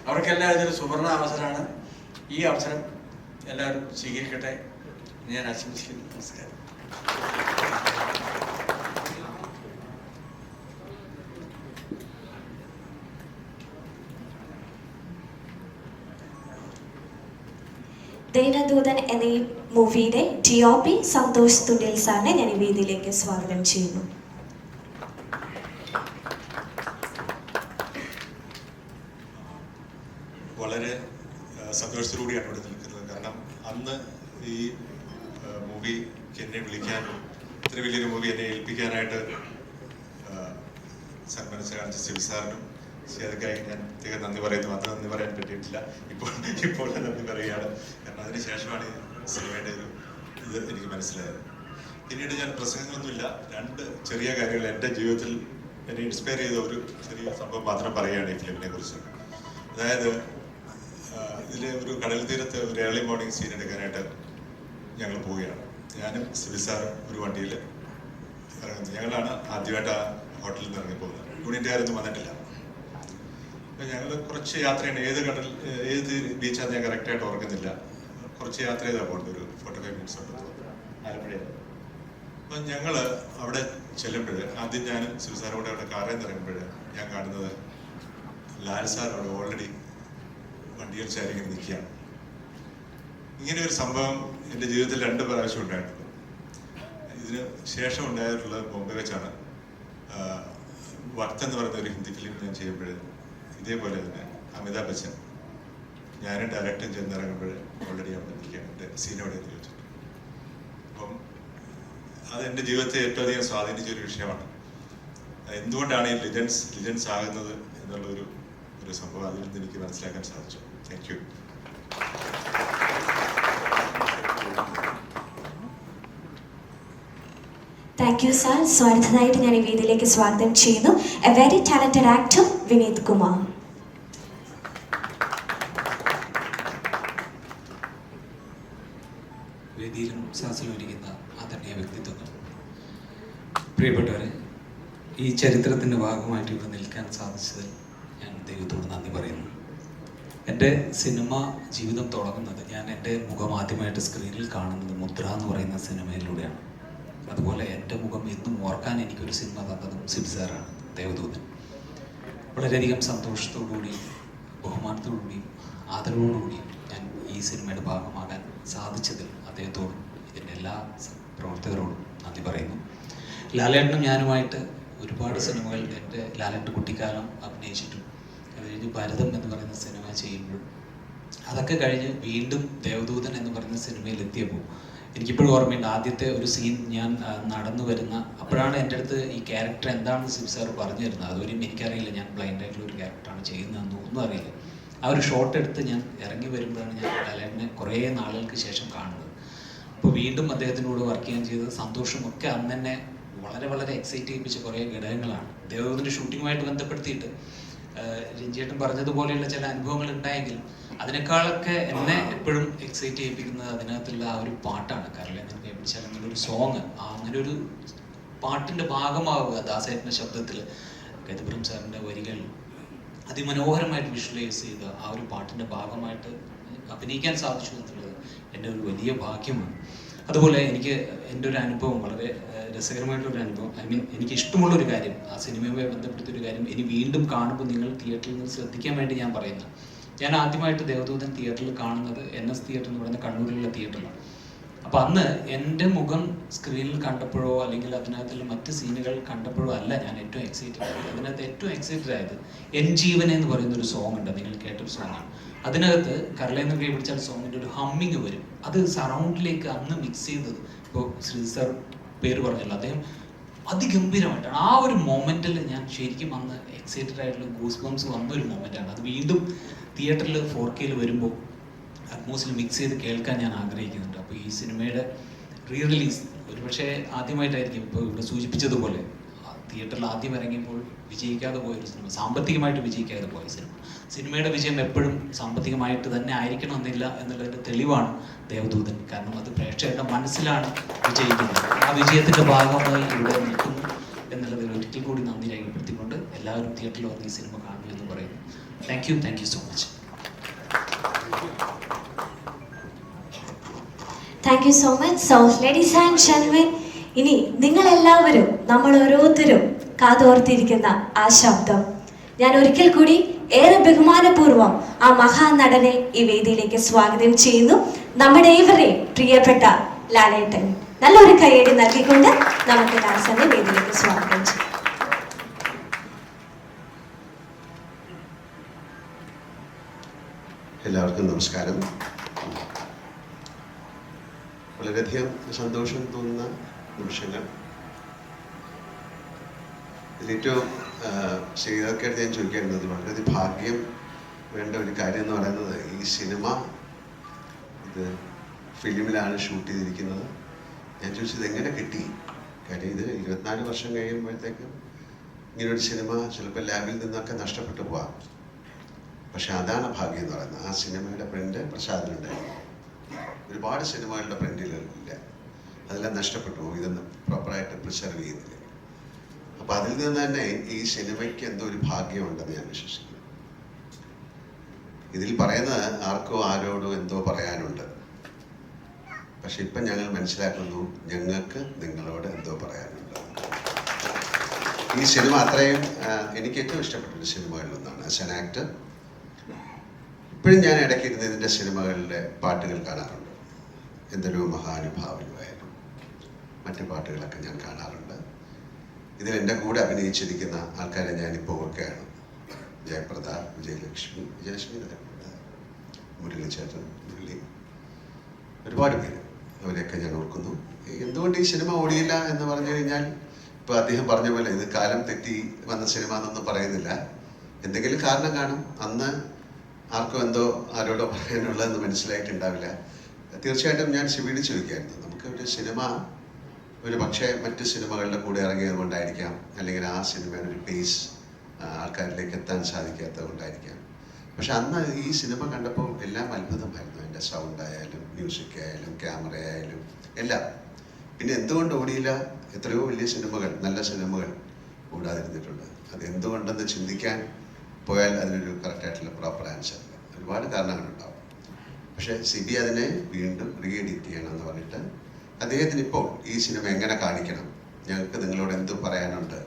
അവർക്കെല്ലാം ഇതൊരു സുവർണ അവസരമാണ്. ഈ അവസരം എല്ലാവരും സ്വീകരിക്കട്ടെ ഞാൻ ആശംസിക്കുന്നു. നമസ്കാരം. ദേവദൂതൻ എന്ന ഈ മൂവിയുടെ DOP സന്തോഷ് തുണ്ടിൽ സാറിനെ ഞാൻ ഈ വേദിയിലേക്ക് സ്വാഗതം ചെയ്യുന്നു. വളരെ സന്തോഷത്തോടുകൂടിയാണ് ഇവിടെ നിൽക്കുന്നത്. കാരണം അന്ന് ഈ മൂവിക്ക് എന്നെ വിളിക്കാനും ഇത്ര വലിയൊരു മൂവി എന്നെ ഏൽപ്പിക്കാനായിട്ട് സന്മനസ് കാണിച്ച സിബി സാറിനും അതിക്കായി ഞാൻ പ്രത്യേകം നന്ദി പറയുന്നു. അന്ന് നന്ദി പറയാൻ പറ്റിയിട്ടില്ല, ഇപ്പോൾ നന്ദി പറയുകയാണ്. കാരണം അതിന് ശേഷമാണ് ഈ സിനിമയുടെ ഒരു ഇത് എനിക്ക് മനസ്സിലായത്. പിന്നീട് ഞാൻ പ്രസംഗങ്ങളൊന്നുമില്ല, 2 ചെറിയ കാര്യങ്ങൾ എൻ്റെ ജീവിതത്തിൽ എന്നെ ഇൻസ്പയർ ചെയ്ത ഒരു ചെറിയ സംഭവം മാത്രം പറയുകയാണ് ഈ ഫിലിമിനെ കുറിച്ച്. അതായത് ഇതിലെ ഒരു കടൽ തീരത്ത് ഒരു ഏർലി മോർണിംഗ് സീൻ എടുക്കാനായിട്ട് ഞങ്ങൾ പോവുകയാണ്. ഞാനും സിബി സാറും ഒരു വണ്ടിയിൽ ഇറങ്ങുന്നു. ഞങ്ങളാണ് ആദ്യമായിട്ട് ആ ഹോട്ടലിൽ നിന്ന് ഇറങ്ങിപ്പോകുന്നത്. യൂണിറ്റുകാരൊന്നും വന്നിട്ടില്ല. അപ്പം ഞങ്ങൾ കുറച്ച് യാത്രയാണ്. ഏത് ബീച്ചാന്ന് ഞാൻ കറക്റ്റായിട്ട് ഓർക്കുന്നില്ല. കുറച്ച് യാത്ര ചെയ്താൽ പോകുന്നത്, ഒരു 45 മിനിറ്റ്സ് ഉണ്ട് ആലപ്പുഴയിൽ. അപ്പം ഞങ്ങൾ അവിടെ ചെല്ലുമ്പോൾ ആദ്യം ഞാനും സിബി സാറും കൂടെ അവിടെ കാറിൽ നിന്ന് ഇറങ്ങുമ്പോൾ ഞാൻ കാണുന്നത് ലാൽ സാർ അവിടെ ഓൾറെഡി വണ്ടിയിൽ ചാരി ഇങ്ങനെ നിൽക്കുകയാണ്. ഇങ്ങനെ ഒരു സംഭവം എൻ്റെ ജീവിതത്തിൽ 2 പ്രാവശ്യം ഉണ്ടായിട്ടുണ്ട്. ഇതിന് ശേഷം ഉണ്ടായിട്ടുള്ളത് ബോംബെ വെച്ചാണ്. വക്ത് എന്ന് പറയുന്ന ഒരു ഹിന്ദി ഫിലിം ഞാൻ ചെയ്യുമ്പോൾ ഇതേപോലെ തന്നെ അമിതാഭ് ബച്ചൻ ഞാനും ഡയറക്ടറും ചെന്നിറങ്ങുമ്പോൾ ഓൾറെഡി അവിടെ നിൽക്കുകയാണ്. എൻ്റെ സീൻ അവിടെ എത്തി വെച്ചിട്ട്. അപ്പം അത് എൻ്റെ ജീവിതത്തെ ഏറ്റവും അധികം സ്വാധീനിച്ചൊരു വിഷയമാണ്. എന്തുകൊണ്ടാണ് ഈ ലിജൻസ് ആകുന്നത് എന്നുള്ളൊരു സംഭവം അതിൽ നിന്ന് എനിക്ക് മനസ്സിലാക്കാൻ സാധിച്ചു. Thank you. Thank you sir. So അടുത്തതായിട്ട് ഞാൻ ഈ വേദിയിലേക്ക് സ്വാഗതം ചെയ്യുന്നു A very talented actor Vineeth Kumar. വേദിയിലും സദസ്സിലും ഇരിക്കുന്ന ആദരണീയ വ്യക്തിത്വങ്ങൾ, പ്രിയപ്പെട്ടവരെ, ഈ ചരിത്രത്തിൻ്റെ ഭാഗമായിട്ട് ഇവിടെ നിൽക്കാൻ സാധിച്ചതിൽ ഞാൻ ദൈവത്തോട് നന്ദി പറയുന്നു. എൻ്റെ സിനിമ ജീവിതം തുടങ്ങുന്നത്, ഞാൻ എൻ്റെ മുഖം ആദ്യമായിട്ട് സ്ക്രീനിൽ കാണുന്നത് മുദ്ര എന്ന് പറയുന്ന സിനിമയിലൂടെയാണ്. അതുപോലെ എൻ്റെ മുഖം എന്നും ഓർക്കാൻ എനിക്കൊരു സിനിമ തന്നതും സിബി സാറാണ്, ദേവദൂതൻ. വളരെയധികം സന്തോഷത്തോടുകൂടിയും ബഹുമാനത്തോടുകൂടിയും ആദരവോടുകൂടിയും ഞാൻ ഈ സിനിമയുടെ ഭാഗമാകാൻ സാധിച്ചതിൽ അദ്ദേഹത്തോടും ഇതിൻ്റെ എല്ലാ പ്രവർത്തകരോടും നന്ദി പറയുന്നു. ലാലേട്ടനും ഞാനുമായിട്ട് ഒരുപാട് സിനിമകൾ എൻ്റെ ലാലേട്ടൻ കുട്ടിക്കാലം അഭിനയിച്ചിട്ടും അത് കഴിഞ്ഞ് ഭരതം എന്ന് പറയുന്ന സിനിമ ചെയ്യുമ്പോഴും അതൊക്കെ കഴിഞ്ഞ് വീണ്ടും ദേവദൂതൻ എന്ന് പറയുന്ന സിനിമയിൽ എത്തിയപ്പോൾ എനിക്കിപ്പോഴും ഓർമ്മയുണ്ട് ആദ്യത്തെ ഒരു സീൻ ഞാൻ നടന്നു വരുന്ന അപ്പോഴാണ് എൻ്റെ അടുത്ത് ഈ ക്യാരക്ടർ എന്താണെന്ന് സിബ് സാർ പറഞ്ഞു തരുന്നത്. അതുവരെയും എനിക്കറിയില്ല ഞാൻ ബ്ലൈൻഡായിട്ടുള്ള ഒരു ക്യാരക്ടറാണ് ചെയ്യുന്നതെന്ന് ഒന്നും അറിയില്ല. ആ ഒരു ഷോട്ട് എടുത്ത് ഞാൻ ഇറങ്ങി വരുമ്പോഴാണ് ഞാൻ ലാലേട്ടനെ കുറേ നാളുകൾക്ക് ശേഷം കാണുന്നത്. അപ്പോൾ വീണ്ടും അദ്ദേഹത്തിനോട് വർക്ക് ചെയ്യാൻ ചെയ്തത് സന്തോഷമൊക്കെ അന്ന് തന്നെ വളരെ വളരെ എക്സൈറ്റ് ചെയ്യിപ്പിച്ച കുറേ ഘടകങ്ങളാണ്. ദേവദൂതൻ്റെ ഷൂട്ടിങ്ങുമായിട്ട് ബന്ധപ്പെടുത്തിയിട്ട് രഞ്ജിയേട്ടൻ പറഞ്ഞതുപോലെയുള്ള ചില അനുഭവങ്ങൾ ഉണ്ടായെങ്കിലും അതിനേക്കാളൊക്കെ എന്നെ എപ്പോഴും എക്സൈറ്റ് ചെയ്യിപ്പിക്കുന്നത് അതിനകത്തുള്ള ആ ഒരു പാട്ടാണ്. കാരണം എനിക്ക് പിടിച്ചാൽ അങ്ങനെ ഒരു സോങ്, അങ്ങനെ ഒരു പാട്ടിൻ്റെ ഭാഗമാവുക ദാസേട്ടൻ്റെ ശബ്ദത്തിൽ ഗജപുരം സാറിൻ്റെ വരികൾ അതിമനോഹരമായിട്ട് വിഷ്വലൈസ് ചെയ്ത ആ ഒരു പാട്ടിൻ്റെ ഭാഗമായിട്ട് അഭിനയിക്കാൻ സാധിച്ചു എന്നുള്ളത് എൻ്റെ ഒരു വലിയ ഭാഗ്യമാണ്. അതുപോലെ എനിക്ക് എൻ്റെ ഒരു അനുഭവം വളരെ രസകരമായിട്ടുള്ളൊരു അനുഭവം, എനിക്ക് ഇഷ്ടമുള്ളൊരു കാര്യം, ആ സിനിമയുമായി ബന്ധപ്പെട്ടൊരു കാര്യം ഇനി വീണ്ടും കാണുമ്പോൾ നിങ്ങൾ തിയേറ്ററിൽ നിന്ന് ശ്രദ്ധിക്കാൻ വേണ്ടി ഞാൻ പറയുന്നത്. ഞാൻ ആദ്യമായിട്ട് ദേവദൂതൻ തിയേറ്ററിൽ കാണുന്നത് NS തിയേറ്റർ എന്ന് പറയുന്ന കണ്ണൂരിലുള്ള തിയേറ്ററിലാണ്. അപ്പോൾ അന്ന് എൻ്റെ മുഖം സ്ക്രീനിൽ കണ്ടപ്പോഴോ അല്ലെങ്കിൽ അതിനകത്തുള്ള മറ്റ് സീനുകൾ കണ്ടപ്പോഴോ അല്ല ഞാൻ ഏറ്റവും എക്സൈറ്റഡ് ആയത്. അതിനകത്ത് ഏറ്റവും എക്സൈറ്റഡ് ആയത് എൻ ജീവൻ എന്ന് പറയുന്നൊരു സോങ് ഉണ്ട്, നിങ്ങൾ കേട്ടൊരു സോങ്ങാണ്. അതിനകത്ത് കരളേന്ന് കൈ പിടിച്ചാൽ സോങ്ങിൻ്റെ ഒരു ഹമ്മിങ് വരും. അത് സറൗണ്ടിലേക്ക് അന്ന് മിക്സ് ചെയ്തത്, ഇപ്പോൾ ശ്രീ സാർ പേര് പറഞ്ഞല്ലോ, അദ്ദേഹം അതിഗംഭീരമായിട്ടാണ്. ആ ഒരു മൊമെൻറ്റിൽ ഞാൻ ശരിക്കും അന്ന് എക്സൈറ്റഡ് ആയിട്ടുള്ള ഗൂസ് ബംസ് വന്നൊരു മൊമെൻറ്റാണ്. അത് വീണ്ടും തിയേറ്ററിൽ 4K വരുമ്പോൾ അറ്റ്മോസ്ഫിയർ മിക്സ് ചെയ്ത് കേൾക്കാൻ ഞാൻ ആഗ്രഹിക്കുന്നുണ്ട്. അപ്പോൾ ഈ സിനിമയുടെ റീ റിലീസ് ഒരുപക്ഷെ ആദ്യമായിട്ടായിരിക്കും, ഇപ്പോൾ ഇവിടെ സൂചിപ്പിച്ചതുപോലെ തിയേറ്ററിൽ ആദ്യം ഇറങ്ങിയപ്പോൾ വിജയിക്കാതെ പോയൊരു സിനിമ, സാമ്പത്തികമായിട്ട് വിജയിക്കാതെ പോയ സിനിമ. സിനിമയുടെ വിജയം എപ്പോഴും സാമ്പത്തികമായിട്ട് തന്നെ ആയിരിക്കണമെന്നില്ല എന്നുള്ളതിൻ്റെ തെളിവാണ് ദേവദൂതൻ. കാരണം അത് പ്രേക്ഷകരുടെ മനസ്സിലാണ് വിജയിക്കുന്നത്. ആ വിജയത്തിൻ്റെ ഭാഗമായി ഇവിടെ നിൽക്കുന്നു എന്നുള്ളതിൽ ഒരിക്കൽ കൂടി നന്ദി രേഖപ്പെടുത്തിക്കൊണ്ട് എല്ലാവരും തിയേറ്ററിൽ വന്ന് ഈ സിനിമ കാണുന്നു എന്ന് പറയുന്നു. Thank you so much. Thank you so much. So ladies and gentlemen, ഇനി നിങ്ങളെല്ലാവരും, നമ്മൾ ഓരോരുത്തരും കാതോർത്തിരിക്കുന്ന ആ ശബ്ദം ഞാൻ ഒരിക്കൽ കൂടി ഏറെ ബഹുമാനപൂർവ്വം ആ മഹാനടനെ ഈ വേദിയിലേക്ക് സ്വാഗതം ചെയ്യുന്നു. നമ്മുടെ ഏവരുടെയും പ്രിയപ്പെട്ട ലാലേട്ടൻ. നല്ലൊരു കയ്യടി നൽകിക്കൊണ്ട് നമുക്ക് ലാസനെ വേദിയിലേക്ക് സ്വാഗതം ചെയ്യാം. എല്ലാവർക്കും നമസ്കാരം. വളരെയധികം സന്തോഷം തോന്നുന്ന നിമിഷങ്ങൾ. ഇതിലേറ്റവും ശ്രീകാർക്കായിട്ട് ഞാൻ ചോദിക്കേണ്ടത്, വളരെയധികം ഭാഗ്യം വേണ്ട ഒരു കാര്യം എന്ന് പറയുന്നത്, ഈ സിനിമ ഇത് ഫിലിമിലാണ് ഷൂട്ട് ചെയ്തിരിക്കുന്നത്. ഞാൻ ചോദിച്ചത് എങ്ങനെ കിട്ടി? കാര്യം ഇത് 24 വർഷം കഴിയുമ്പോഴത്തേക്കും ഇങ്ങനൊരു സിനിമ ചിലപ്പോൾ ലാബിൽ നിന്നൊക്കെ നഷ്ടപ്പെട്ടു പോവാം. പക്ഷെ അതാണ് ഭാഗ്യം എന്ന് പറയുന്നത്. ആ സിനിമയുടെ പ്രിൻ്റ് പ്രസാദിനുണ്ടായിരുന്നു. ഒരുപാട് സിനിമകളുടെ പ്രിൻ്റിലില്ല, അതെല്ലാം നഷ്ടപ്പെട്ടു പോകും, ഇതൊന്നും പ്രോപ്പറായിട്ട് പ്രിസർവ് ചെയ്യുന്നില്ല. അപ്പം അതിൽ നിന്ന് തന്നെ ഈ സിനിമയ്ക്ക് എന്തോ ഒരു ഭാഗ്യമുണ്ടെന്ന് ഞാൻ വിശ്വസിക്കുന്നു. ഇതിൽ പറയുന്നത് ആർക്കോ ആരോടോ എന്തോ പറയാനുണ്ട്. പക്ഷെ ഇപ്പം ഞങ്ങൾ മനസ്സിലാക്കുന്നു, ഞങ്ങൾക്ക് നിങ്ങളോട് എന്തോ പറയാനുണ്ട്. ഈ സിനിമ അത്രയും എനിക്ക് ഏറ്റവും ഇഷ്ടപ്പെട്ടൊരു സിനിമകളിലൊന്നാണ്. ആസ് ആൻ ആക്ടർ ഇപ്പോഴും ഞാൻ ഇടയ്ക്കിരുന്ന് ഇതിൻ്റെ സിനിമകളിലെ പാട്ടുകൾ കാണാറുണ്ട്. എന്തൊരു മഹാനുഭാവനുമായാലും മറ്റു പാട്ടുകളൊക്കെ ഞാൻ കാണാറുണ്ട്. ഇതിൽ എൻ്റെ കൂടെ അഭിനയിച്ചിരിക്കുന്ന ആൾക്കാരെ ഞാനിപ്പോൾ ഓർക്കുകയാണ്. ജയപ്രദ, വിജയലക്ഷ്മി, മുരളിച്ചേട്ടൻ, മുരളി, ഒരുപാട് പേര്, അവരെയൊക്കെ ഞാൻ ഓർക്കുന്നു. എന്തുകൊണ്ട് ഈ സിനിമ ഓടിയില്ല എന്ന് പറഞ്ഞു കഴിഞ്ഞാൽ, ഇപ്പോൾ അദ്ദേഹം പറഞ്ഞ പോലെ ഇത് കാലം തെറ്റി വന്ന സിനിമ എന്നൊന്നും പറയുന്നില്ല. എന്തെങ്കിലും കാരണം കാണും. അന്ന് ആർക്കും എന്തോ ആരോടോ പറയാനുള്ളതെന്ന് മനസ്സിലായിട്ടുണ്ടാവില്ല. തീർച്ചയായിട്ടും ഞാൻ ശിവീട് ചോദിക്കായിരുന്നു, നമുക്ക് ഒരു സിനിമ ഒരു പക്ഷേ മറ്റ് സിനിമകളുടെ കൂടെ ഇറങ്ങിയത് കൊണ്ടായിരിക്കാം, അല്ലെങ്കിൽ ആ സിനിമയുടെ ഒരു പേസ് ആൾക്കാരിലേക്ക് എത്താൻ സാധിക്കാത്തത് കൊണ്ടായിരിക്കാം. പക്ഷെ അന്ന് ഈ സിനിമ കണ്ടപ്പോൾ എല്ലാം അത്ഭുതമായിരുന്നു. എൻ്റെ സൗണ്ടായാലും മ്യൂസിക് ആയാലും ക്യാമറ ആയാലും എല്ലാം. പിന്നെ എന്തുകൊണ്ട് ഓടിയില്ല? എത്രയോ വലിയ സിനിമകൾ, നല്ല സിനിമകൾ ഓടാതിരുന്നിട്ടുണ്ട്. അത് എന്തുകൊണ്ടെന്ന് ചിന്തിക്കാൻ പോയാൽ അതിനൊരു കറക്റ്റായിട്ടുള്ള പ്രോപ്പർ ആൻസർ ഇല്ല. ഒരുപാട് കാരണങ്ങളുണ്ടാവും. പക്ഷേ സിബി അതിനെ വീണ്ടും റീ എഡിറ്റ് ചെയ്യണമെന്ന് പറഞ്ഞിട്ട് അദ്ദേഹത്തിന് ഇപ്പോൾ ഈ സിനിമ എങ്ങനെ കാണിക്കണം, ഞങ്ങൾക്ക് നിങ്ങളോട് എന്തോ പറയാനുണ്ട്,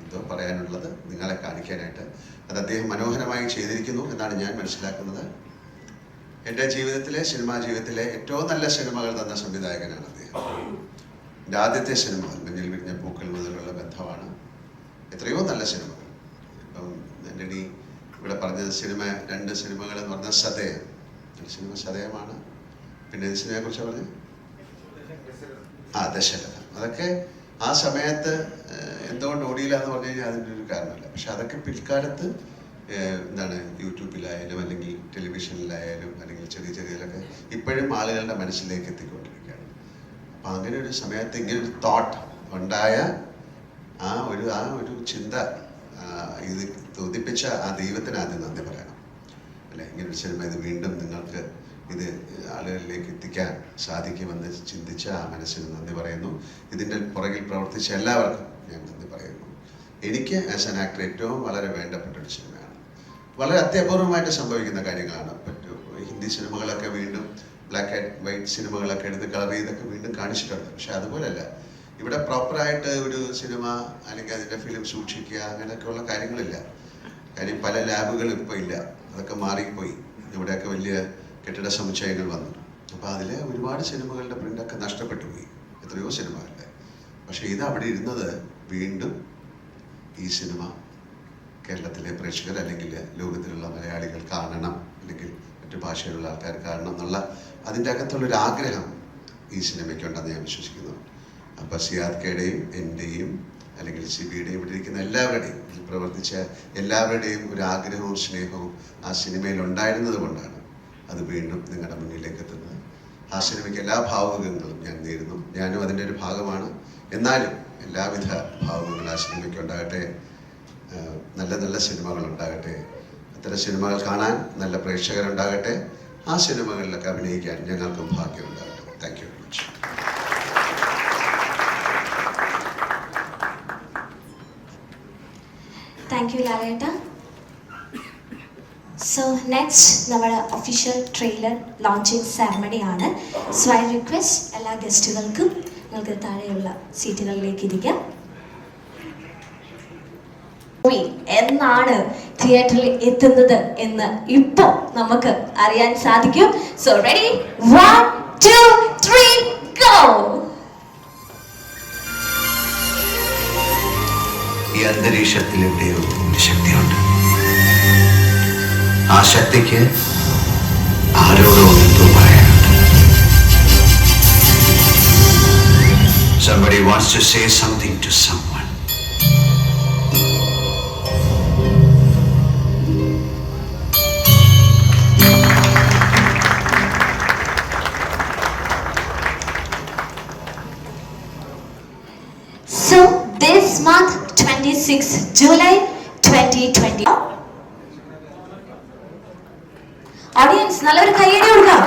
എന്തോ പറയാനുള്ളത് നിങ്ങളെ കാണിക്കാനായിട്ട് അത് അദ്ദേഹം മനോഹരമായി ചെയ്തിരിക്കുന്നു എന്നാണ് ഞാൻ മനസ്സിലാക്കുന്നത്. എൻ്റെ ജീവിതത്തിലെ സിനിമാ ജീവിതത്തിലെ ഏറ്റവും നല്ല സിനിമകൾ തന്ന സംവിധായകനാണ് അദ്ദേഹം. എൻ്റെ ആദ്യത്തെ സിനിമ മഞ്ഞിൽ വിരിഞ്ഞ പൂക്കൾ മുതലുള്ള ബന്ധമാണ്. എത്രയോ നല്ല സിനിമകൾ. ഇപ്പം എൻ്റെ ഇവിടെ പറഞ്ഞ സിനിമ, 2 സിനിമകൾ എന്ന് പറഞ്ഞാൽ സതയം, ഒരു സിനിമ സതയമാണ്. പിന്നെ ഈ സിനിമയെ കുറിച്ച് പറഞ്ഞു ദശരഥം. അതൊക്കെ ആ സമയത്ത് എന്തുകൊണ്ട് ഓടിയില്ല എന്ന് പറഞ്ഞു കഴിഞ്ഞാൽ അതിൻ്റെ ഒരു കാരണമില്ല. പക്ഷെ അതൊക്കെ പിൽക്കാലത്ത് എന്താണ് യൂട്യൂബിലായാലും അല്ലെങ്കിൽ ടെലിവിഷനിലായാലും അല്ലെങ്കിൽ ചെറിയതിലൊക്കെ ഇപ്പോഴും ആളുകളുടെ മനസ്സിലേക്ക് എത്തിക്കൊണ്ടിരിക്കുകയാണ്. അപ്പം അങ്ങനെ ഒരു സമയത്ത് ഇങ്ങനൊരു തോട്ട് ഉണ്ടായ ആ ഒരു ചിന്ത ഇത് തോന്നിപ്പിച്ച ആ ദൈവത്തിന് ആദ്യം നന്ദി പറയണം അല്ലെ. ഇങ്ങനൊരു സിനിമ ഇത് വീണ്ടും നിങ്ങൾക്ക് ഇത് ആളുകളിലേക്ക് എത്തിക്കാൻ സാധിക്കുമെന്ന് ചിന്തിച്ച ആ മനസ്സിന് നന്ദി പറയുന്നു. ഇതിൻ്റെ പുറകിൽ പ്രവർത്തിച്ച എല്ലാവർക്കും ഞാൻ നന്ദി പറയുന്നു. എനിക്ക് ആസ് ആൻ ആക്ടർ ഏറ്റവും വളരെ വേണ്ടപ്പെട്ടൊരു സിനിമയാണ്. വളരെ അത്യപൂർവമായിട്ട് സംഭവിക്കുന്ന കാര്യങ്ങളാണ്. ഹിന്ദി സിനിമകളൊക്കെ വീണ്ടും ബ്ലാക്ക് ആൻഡ് വൈറ്റ് സിനിമകളൊക്കെ എടുത്ത് കളർ ചെയ്തൊക്കെ വീണ്ടും കാണിച്ചിട്ടുണ്ട്. പക്ഷെ അതുപോലല്ല ഇവിടെ പ്രോപ്പറായിട്ട് ഒരു സിനിമ അല്ലെങ്കിൽ അതിൻ്റെ ഫിലിം സൂക്ഷിക്കുക അങ്ങനെയൊക്കെയുള്ള കാര്യങ്ങളില്ല. കാര്യം പല ലാബുകളും ഇപ്പോൾ ഇല്ല, അതൊക്കെ മാറിപ്പോയി. ഇവിടെയൊക്കെ വലിയ കെട്ടിട സമുച്ചയങ്ങൾ വന്നു. അപ്പോൾ അതിലെ ഒരുപാട് സിനിമകളുടെ പ്രിൻ്റൊക്കെ നഷ്ടപ്പെട്ടു പോയി, എത്രയോ സിനിമകളുടെ. പക്ഷേ ഇത് അവിടെ ഇരുന്നത് വീണ്ടും ഈ സിനിമ കേരളത്തിലെ പ്രേക്ഷകർ അല്ലെങ്കിൽ ലോകത്തിലുള്ള മലയാളികൾ കാണണം, അല്ലെങ്കിൽ മറ്റു ഭാഷയിലുള്ള ആൾക്കാർ കാണണം എന്നുള്ള അതിൻ്റെ അകത്തുള്ളൊരു ആഗ്രഹം ഈ സിനിമയ്ക്കുണ്ടെന്ന് ഞാൻ വിശ്വസിക്കുന്നു. അപ്പോൾ സിയാദ്കയുടെയും എൻ്റെയും അല്ലെങ്കിൽ സിബിയുടെയും ഇവിടെ ഇരിക്കുന്ന എല്ലാവരുടെയും ഇതിൽ പ്രവർത്തിച്ച എല്ലാവരുടെയും ഒരു ആഗ്രഹവും സ്നേഹവും ആ സിനിമയിൽ ഉണ്ടായിരുന്നത് കൊണ്ടാണ് അത് വീണ്ടും നിങ്ങളുടെ മുന്നിലേക്ക് എത്തുന്നത്. ആ സിനിമയ്ക്ക് എല്ലാ ഭാവുകങ്ങളും ഞാൻ നേരുന്നു. ഞാനും അതിൻ്റെ ഒരു ഭാഗമാണ്. എന്നാലും എല്ലാവിധ ഭാവുകങ്ങളും ആ സിനിമയ്ക്ക് ഉണ്ടാകട്ടെ. നല്ല നല്ല സിനിമകൾ ഉണ്ടാകട്ടെ. അത്തരം സിനിമകൾ കാണാൻ നല്ല പ്രേക്ഷകരുണ്ടാകട്ടെ. ആ സിനിമകളിലൊക്കെ അഭിനയിക്കാൻ ഞങ്ങൾക്കും ഭാഗ്യമുണ്ടാകട്ടെ. Thank you very much. Thank you ലാലേട്ട. സോ നെക്സ്റ്റ് നമ്മുടെ ഒഫീഷ്യൽ ട്രെയിലർ ലോഞ്ചിങ് സെറമണി ആണ്. സോ ഐ റിക്വസ്റ്റ് എല്ലാ ഗസ്റ്റുകൾക്കും നിങ്ങൾക്ക് താഴെയുള്ള സീറ്റുകളിലേക്ക് ഇരിക്കാം. മൂവി എന്നാണ് തിയേറ്ററിൽ എത്തുന്നത് എന്ന് ഇപ്പോൾ നമുക്ക് അറിയാൻ സാധിക്കും. So ready, 1 2 3 go. ഈ അന്തരീക്ഷത്തിൽ എവിടെയോ ഒരു ശക്തിയുണ്ട്. ആ ശക്തിക്ക് ആരോടോ എന്തോ പറയാനുണ്ട്. Somebody wants to say something to someone. So this month 26 July 2020. Audience നല്ലൊരു കയ്യടി കൊടുക്കാം.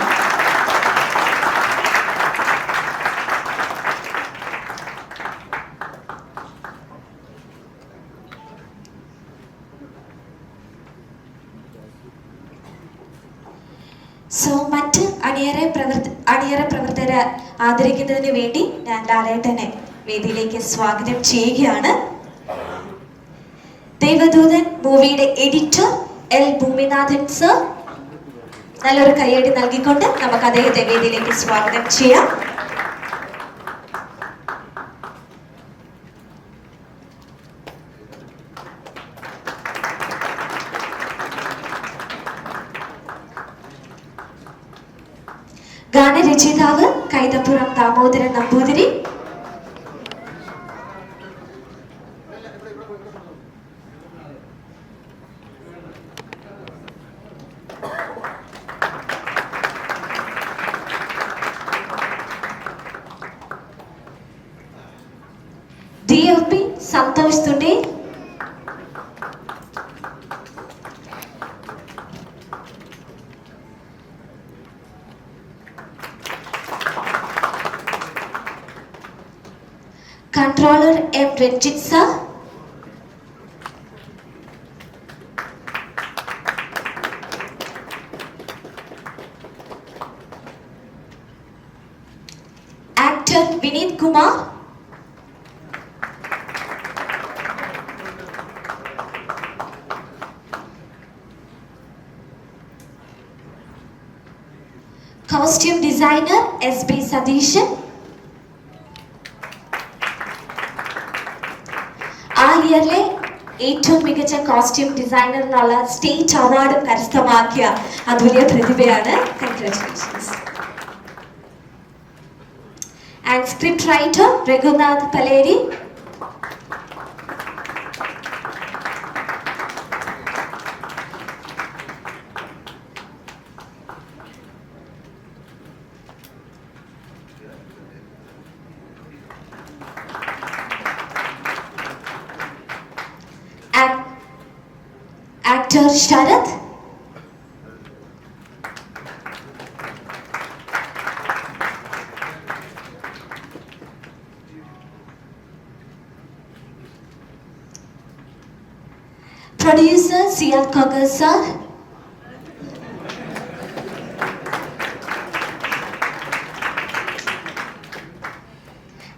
സോ മറ്റ് അണിയറ പ്രവർത്തകരെ ആദരിക്കുന്നതിന് വേണ്ടി ഞാൻ ലാലേട്ടനെ വേദിയിലേക്ക് സ്വാഗതം ചെയ്യുകയാണ്. ദേവദൂതൻ മൂവിയുടെ എഡിറ്റർ എൽ ഭൂമിനാഥൻ സർ, നല്ലൊരു കയ്യടി നൽകിക്കൊണ്ട് നമുക്ക് അദ്ദേഹത്തെ വേദിയിലേക്ക് സ്വാഗതം ചെയ്യാം. ഗാനരചയിതാവ് Kaithapram Damodaran Namboothiri. DOP Santhosh Thunde. Controller M Ranjith sir. Actor Vineeth Kumar. Costume designer SB Satheesan, ആ ഇയറിലെ ഏറ്റവും മികച്ച കോസ്റ്റ്യൂം ഡിസൈനറിനുള്ള സ്റ്റേറ്റ് അവാർഡും കരസ്ഥമാക്കിയ അതുല്യ പ്രതിഭയാണ്. Congratulations. And script writer Raghunath Paleri, actor Sharath, producer Siad Kogar sir,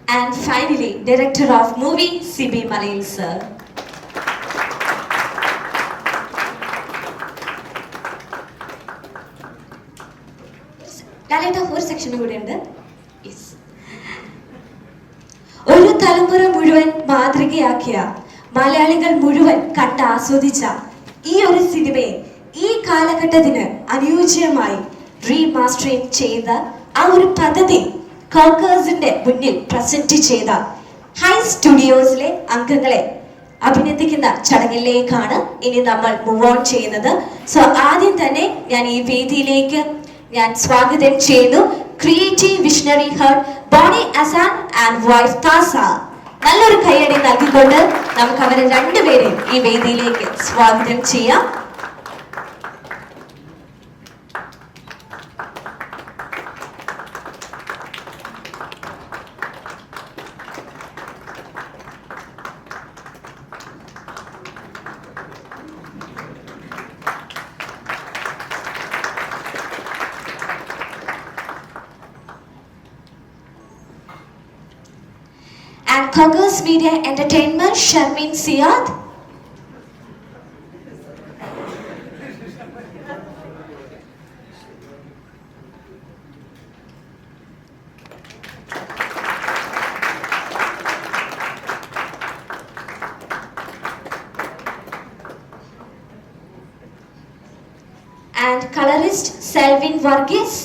and finally director of movie CB Malayal sir. ഒരു സെക്ഷനും കൂടെ ഉണ്ട്. ഒരു തലമുറ മുഴുവൻ മാതൃകയാക്കിയ, മലയാളികൾ മുഴുവൻ കണ്ട് ആസ്വദിച്ച ഈ ഒരു സിനിമയെ ഈ കാലഘട്ടത്തിന് അനുയോജ്യമായി റീമാസ്റ്ററിംഗ് ചെയ്ത ആ ഒരു പദ്ധതി കോക്കേഴ്സിന്റെ മുന്നിൽ പ്രസന്റ് ചെയ്ത ഹൈ സ്റ്റുഡിയോസിലെ അംഗങ്ങളെ അഭിനന്ദിക്കുന്ന ചടങ്ങിലേക്കാണ് ഇനി നമ്മൾ മൂവ് ഓൺ ചെയ്യുന്നത്. സോ ആദ്യം തന്നെ ഞാൻ ഈ വേദിയിലേക്ക് ഞാൻ സ്വാഗതം ചെയ്യുന്നു creative visionary head Boney Asan and wife Thasa. നല്ലൊരു കൈയടി നൽകിക്കൊണ്ട് നമുക്ക് അവരെ രണ്ടുപേരെയും ഈ വേദിയിലേക്ക് സ്വാഗതം ചെയ്യാം. And Koggers Media Entertainment, Sharmin Siad. And colorist Selvin Varghese.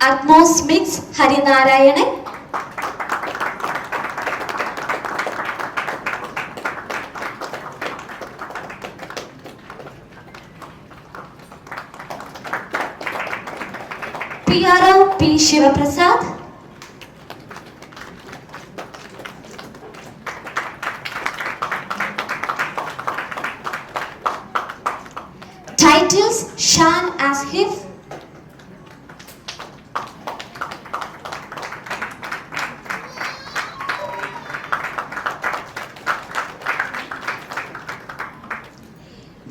Atmos Mix Harinarayanan. PRO P Shivaprasad. Titles Shan Ashif.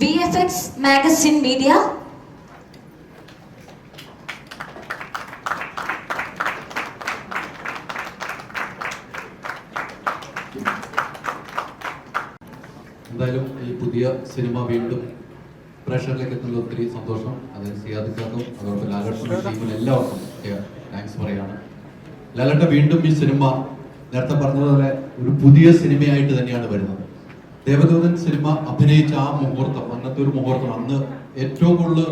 VFX Magazine Media. എന്തായാലും ഈ പുതിയ സിനിമ വീണ്ടും പ്രേക്ഷകരിലേക്ക് എത്തുന്നത് ഒത്തിരി സന്തോഷം. അത് സിയാദിക്കാർക്കും അതോടൊപ്പം ലാലേട്ടൻ്റെ ടീമിന് എല്ലാവർക്കും താങ്ക്സ് പറയാണ്. ലാലേട്ടൻ വീണ്ടും ഈ സിനിമ നേരത്തെ പറഞ്ഞതുപോലെ ഒരു പുതിയ സിനിമയായിട്ട് തന്നെയാണ് വരുന്നത്. ദേവദൂതൻ സിനിമ അഭിനയിച്ച ആ മുഹൂർത്തം, അന്നത്തെ ഒരു മുഹൂർത്തം, അന്ന് ഏറ്റവും കൂടുതൽ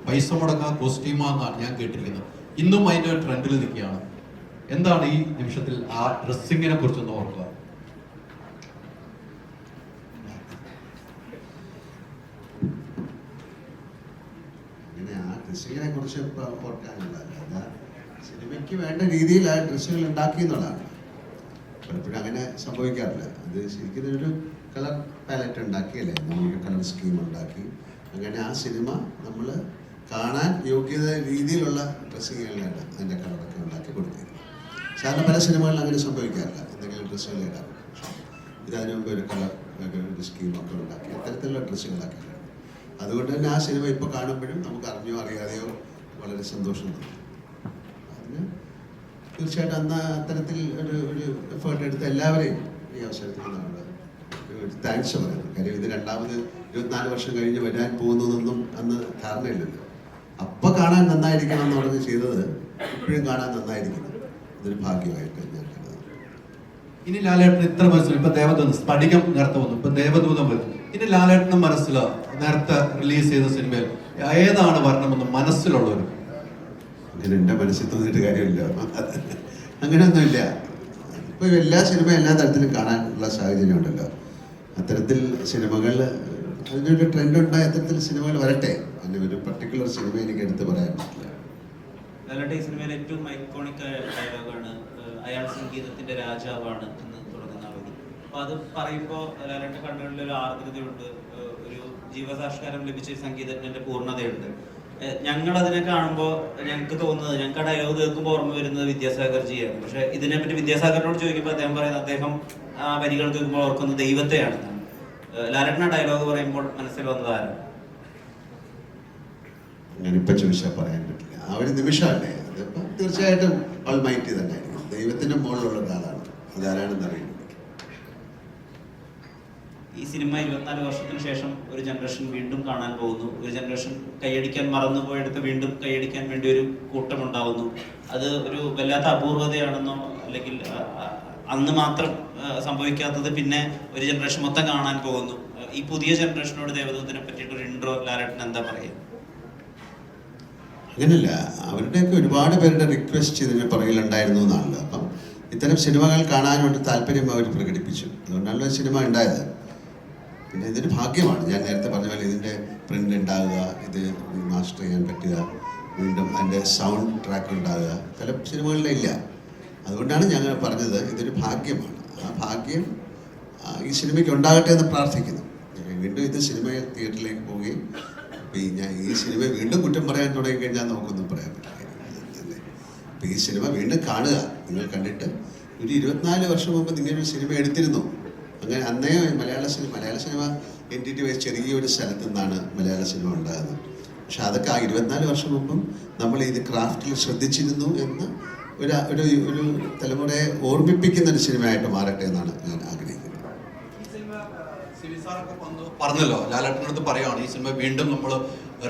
പൈസ മുടക്കാൻ കോസ്റ്റ്യൂമാന്നാണ് ഞാൻ കേട്ടിരിക്കുന്നത്. ഇന്നും അതിൻ്റെ ട്രെൻഡിൽ നിൽക്കുകയാണ്. എന്താണ് ഈ നിമിഷത്തിൽ ആ ഡ്രസ്സിങ്ങിനെ കുറിച്ചൊന്ന് ഓർക്കുക? അങ്ങനെ ആ ഡ്രസ്സിങ്ങിനെ കുറിച്ച് ഓർക്കാനുള്ളതല്ല, സിനിമയ്ക്ക് വേണ്ട രീതിയിൽ ആ ഡ്രസ്സുകൾ ഉണ്ടാക്കി എന്നുള്ളതാണ്. പലപ്പോഴും അങ്ങനെ സംഭവിക്കാറില്ല. അത് ശരിക്കും ഒരു കളർ പാലറ്റ് ഉണ്ടാക്കിയല്ലേ, നമ്മൾ കളർ സ്കീം ഉണ്ടാക്കി അങ്ങനെ ആ സിനിമ നമ്മൾ കാണാൻ യോഗ്യത രീതിയിലുള്ള ഡ്രസ്സിങ്ങുകളാണ് അതിൻ്റെ കളറൊക്കെ ഉണ്ടാക്കി കൊടുത്തിരുന്നത്. സാധാരണ പല സിനിമകളിലും അങ്ങനെ സംഭവിക്കാറില്ല, എന്തെങ്കിലും ഡ്രസ്സുകൾ ഇടാം. ഇതിനു മുമ്പ് ഒരു കളർ ഒരു സ്കീമൊക്കെ ഉണ്ടാക്കി അത്തരത്തിലുള്ള ഡ്രസ്സുകളാക്കിയിട്ടുണ്ട്. അതുകൊണ്ട് തന്നെ ആ സിനിമ ഇപ്പോൾ കാണുമ്പോഴും നമുക്ക് അറിഞ്ഞോ അറിയാതെയോ വളരെ സന്തോഷം തോന്നും. തീർച്ചയായിട്ടും അന്ന് അത്തരത്തിൽ ഒരു എഫേർട്ട് എടുത്ത എല്ലാവരെയും ഈ അവസരത്തിൽ നമ്മൾ താങ്ക്സ് പറയുന്നു. കാര്യം ഇത് രണ്ടാമത് 24 വർഷം കഴിഞ്ഞ് വരാൻ പോകുന്നതൊന്നും അന്ന് ധാരണയില്ലല്ലോ. അപ്പം കാണാൻ നന്നായിരിക്കണം എന്ന് പറഞ്ഞ് ചെയ്തത് ഇപ്പോഴും കാണാൻ നന്നായിരിക്കണം. ഇതൊരു ഭാഗ്യമായിട്ട് ഞാൻ കരുതുന്നു. ഇനി ലാലേട്ടൻ ഇത്ര മനസ്സിൽ ഇപ്പൊ ദേവദൂതം സ്ഫടികം നേരത്തെ വന്നു, ഇപ്പൊ ദേവദൂതം വരും. ഇനി ലാലേട്ടനും മനസ്സിൽ നേരത്തെ റിലീസ് ചെയ്ത സിനിമയിൽ ഏതാണ് വരണമെന്ന് മനസ്സിലുള്ളവർ? അങ്ങനെ എൻ്റെ മനസ്സിൽ തോന്നിയിട്ട് കാര്യമില്ല. അങ്ങനെയൊന്നുമില്ല. ഇപ്പൊ എല്ലാ സിനിമയും എല്ലാ തരത്തിലും കാണാനുള്ള സാഹചര്യം ഉണ്ടല്ലോ. അത്തരത്തിൽ സിനിമകൾ അതിനൊരു ട്രെൻഡ് ഉണ്ടായ അത്തരത്തിൽ സിനിമകൾ വരട്ടെ. അതിന് ഒരു പർട്ടിക്കുലർ സിനിമ എനിക്ക് എടുത്ത് പറയാൻ പറ്റില്ല. ലാലേട്ടൻ ഈ സിനിമയിൽ ഏറ്റവും ഐക്കോണിക് ഡയലോഗാണ് അയാൾ സംഗീതത്തിന്റെ രാജാവാണ് എന്ന് തുടങ്ങുന്ന അവധി. അപ്പൊ അത് പറയുമ്പോൾ ലാലേട്ടൻ കണ്ണുകളിൽ ഒരു ആർദ്രതയുണ്ട്, ഒരു ജീവസാക്ഷാത്കാരം ലഭിച്ച സംഗീതജ്ഞന്റെ പൂർണ്ണതയുണ്ട്. ഞങ്ങൾ അതിനെ കാണുമ്പോൾ ഞങ്ങൾക്ക് തോന്നുന്നത്, ഞങ്ങൾക്ക് ആ ഡയലോഗ് കേൾക്കുമ്പോൾ ഓർമ്മ വരുന്നത് വിദ്യാസാഗർജിയാണ്. പക്ഷെ ഇതിനെപ്പറ്റി വിദ്യാസാഗറിനോട് ചോദിക്കുമ്പോൾ അദ്ദേഹം പറയുന്നത് അദ്ദേഹം ആ വരികൾ കേൾക്കുമ്പോൾ ഓർക്കുന്നത് ദൈവത്തെയാണെന്നാണ്. ലാലേട്ടൻ ആ ഡയലോഗ് പറയുമ്പോൾ മനസ്സിൽ വന്നത് ആരാണ്? അങ്ങനെ ഇപ്പൊ ചോദിച്ചാൽ പറയാൻ പറ്റില്ല. ആ ഒരു നിമിഷമല്ലേ അതിപ്പം തീർച്ചയായിട്ടും ഓൾമൈറ്റി തന്നെയായിരിക്കും. ദൈവത്തിന്റെ മുകളിലുള്ള ഒരാളാണ്. അതാരാണെന്ന് അറിയുന്നത്. ഈ സിനിമ 24 വർഷത്തിന് ശേഷം ഒരു ജനറേഷൻ വീണ്ടും കാണാൻ പോകുന്നു. ഒരു ജനറേഷൻ കൈയടിക്കാൻ മറന്നുപോയെടുത്ത് വീണ്ടും കൈയടിക്കാൻ വേണ്ടി ഒരു കൂട്ടം ഉണ്ടാവുന്നു. അത് ഒരു വല്ലാത്ത അപൂർവതയാണെന്നോ അല്ലെങ്കിൽ അന്ന് മാത്രം സംഭവിക്കാത്തത് പിന്നെ ഒരു ജനറേഷൻ മൊത്തം കാണാൻ പോകുന്നു. ഈ പുതിയ ജനറേഷനോട് ദേവദൂതനെ പറ്റിയിട്ട് ഒരു ഇൻട്രോ ലാലേട്ടൻ എന്താ പറയുക? അങ്ങനെയല്ല, അവരുടെയൊക്കെ ഒരുപാട് പേരുടെ റിക്വസ്റ്റ് ഇതിന് പുറകിലുണ്ടായിരുന്നു എന്നാണല്ലോ. അപ്പം ഇത്തരം സിനിമകൾ കാണാനൊരു താല്പര്യം അവർ പ്രകടിപ്പിച്ചു. അതുകൊണ്ടാണല്ലോ സിനിമ ഉണ്ടായത്. പിന്നെ ഇതൊരു ഭാഗ്യമാണ്. ഞാൻ നേരത്തെ പറഞ്ഞ പോലെ ഇതിൻ്റെ പ്രിൻ്റ് ഉണ്ടാകുക, ഇത് മാസ്റ്റർ ചെയ്യാൻ പറ്റുക, വീണ്ടും അതിൻ്റെ സൗണ്ട് ട്രാക്ക് ഉണ്ടാകുക. ചില സിനിമകളിലെ ഇല്ല. അതുകൊണ്ടാണ് ഞങ്ങൾ പറഞ്ഞത് ഇതൊരു ഭാഗ്യമാണ്. ആ ഭാഗ്യം ഈ സിനിമയ്ക്ക് ഉണ്ടാകട്ടെ എന്ന് പ്രാർത്ഥിക്കുന്നു. വീണ്ടും ഇത് സിനിമ തിയേറ്ററിലേക്ക് പോവുകയും ഞാൻ ഈ സിനിമ വീണ്ടും കുറ്റം പറയാൻ തുടങ്ങിക്കഴിഞ്ഞാൽ നമുക്കൊന്നും പറയാൻ പറ്റില്ല. അപ്പം ഈ സിനിമ വീണ്ടും കാണുക. നിങ്ങൾ കണ്ടിട്ട് ഒരു 24 വർഷം മുമ്പ് നിങ്ങളൊരു സിനിമ എടുത്തിരുന്നു. അങ്ങനെ അന്നേ മലയാള സിനിമ എൻറ്റിറ്റി വൈസ് ചെറിയൊരു സ്ഥലത്തു നിന്നാണ് മലയാള സിനിമ ഉണ്ടാകുന്നത്. പക്ഷെ അതൊക്കെ ആ 24 വർഷം മുമ്പും നമ്മൾ ഇത് ക്രാഫ്റ്റിൽ ശ്രദ്ധിച്ചിരുന്നു എന്ന് ഒരു തലമുറയെ ഓർമ്മിപ്പിക്കുന്ന ഒരു സിനിമയായിട്ട് മാറട്ടെ എന്നാണ് ഞാൻ ആഗ്രഹിക്കുന്നത്. പറഞ്ഞല്ലോ, ലാലേട്ടനടുത്ത് പറയുകയാണ് ഈ സിനിമ വീണ്ടും നമ്മൾ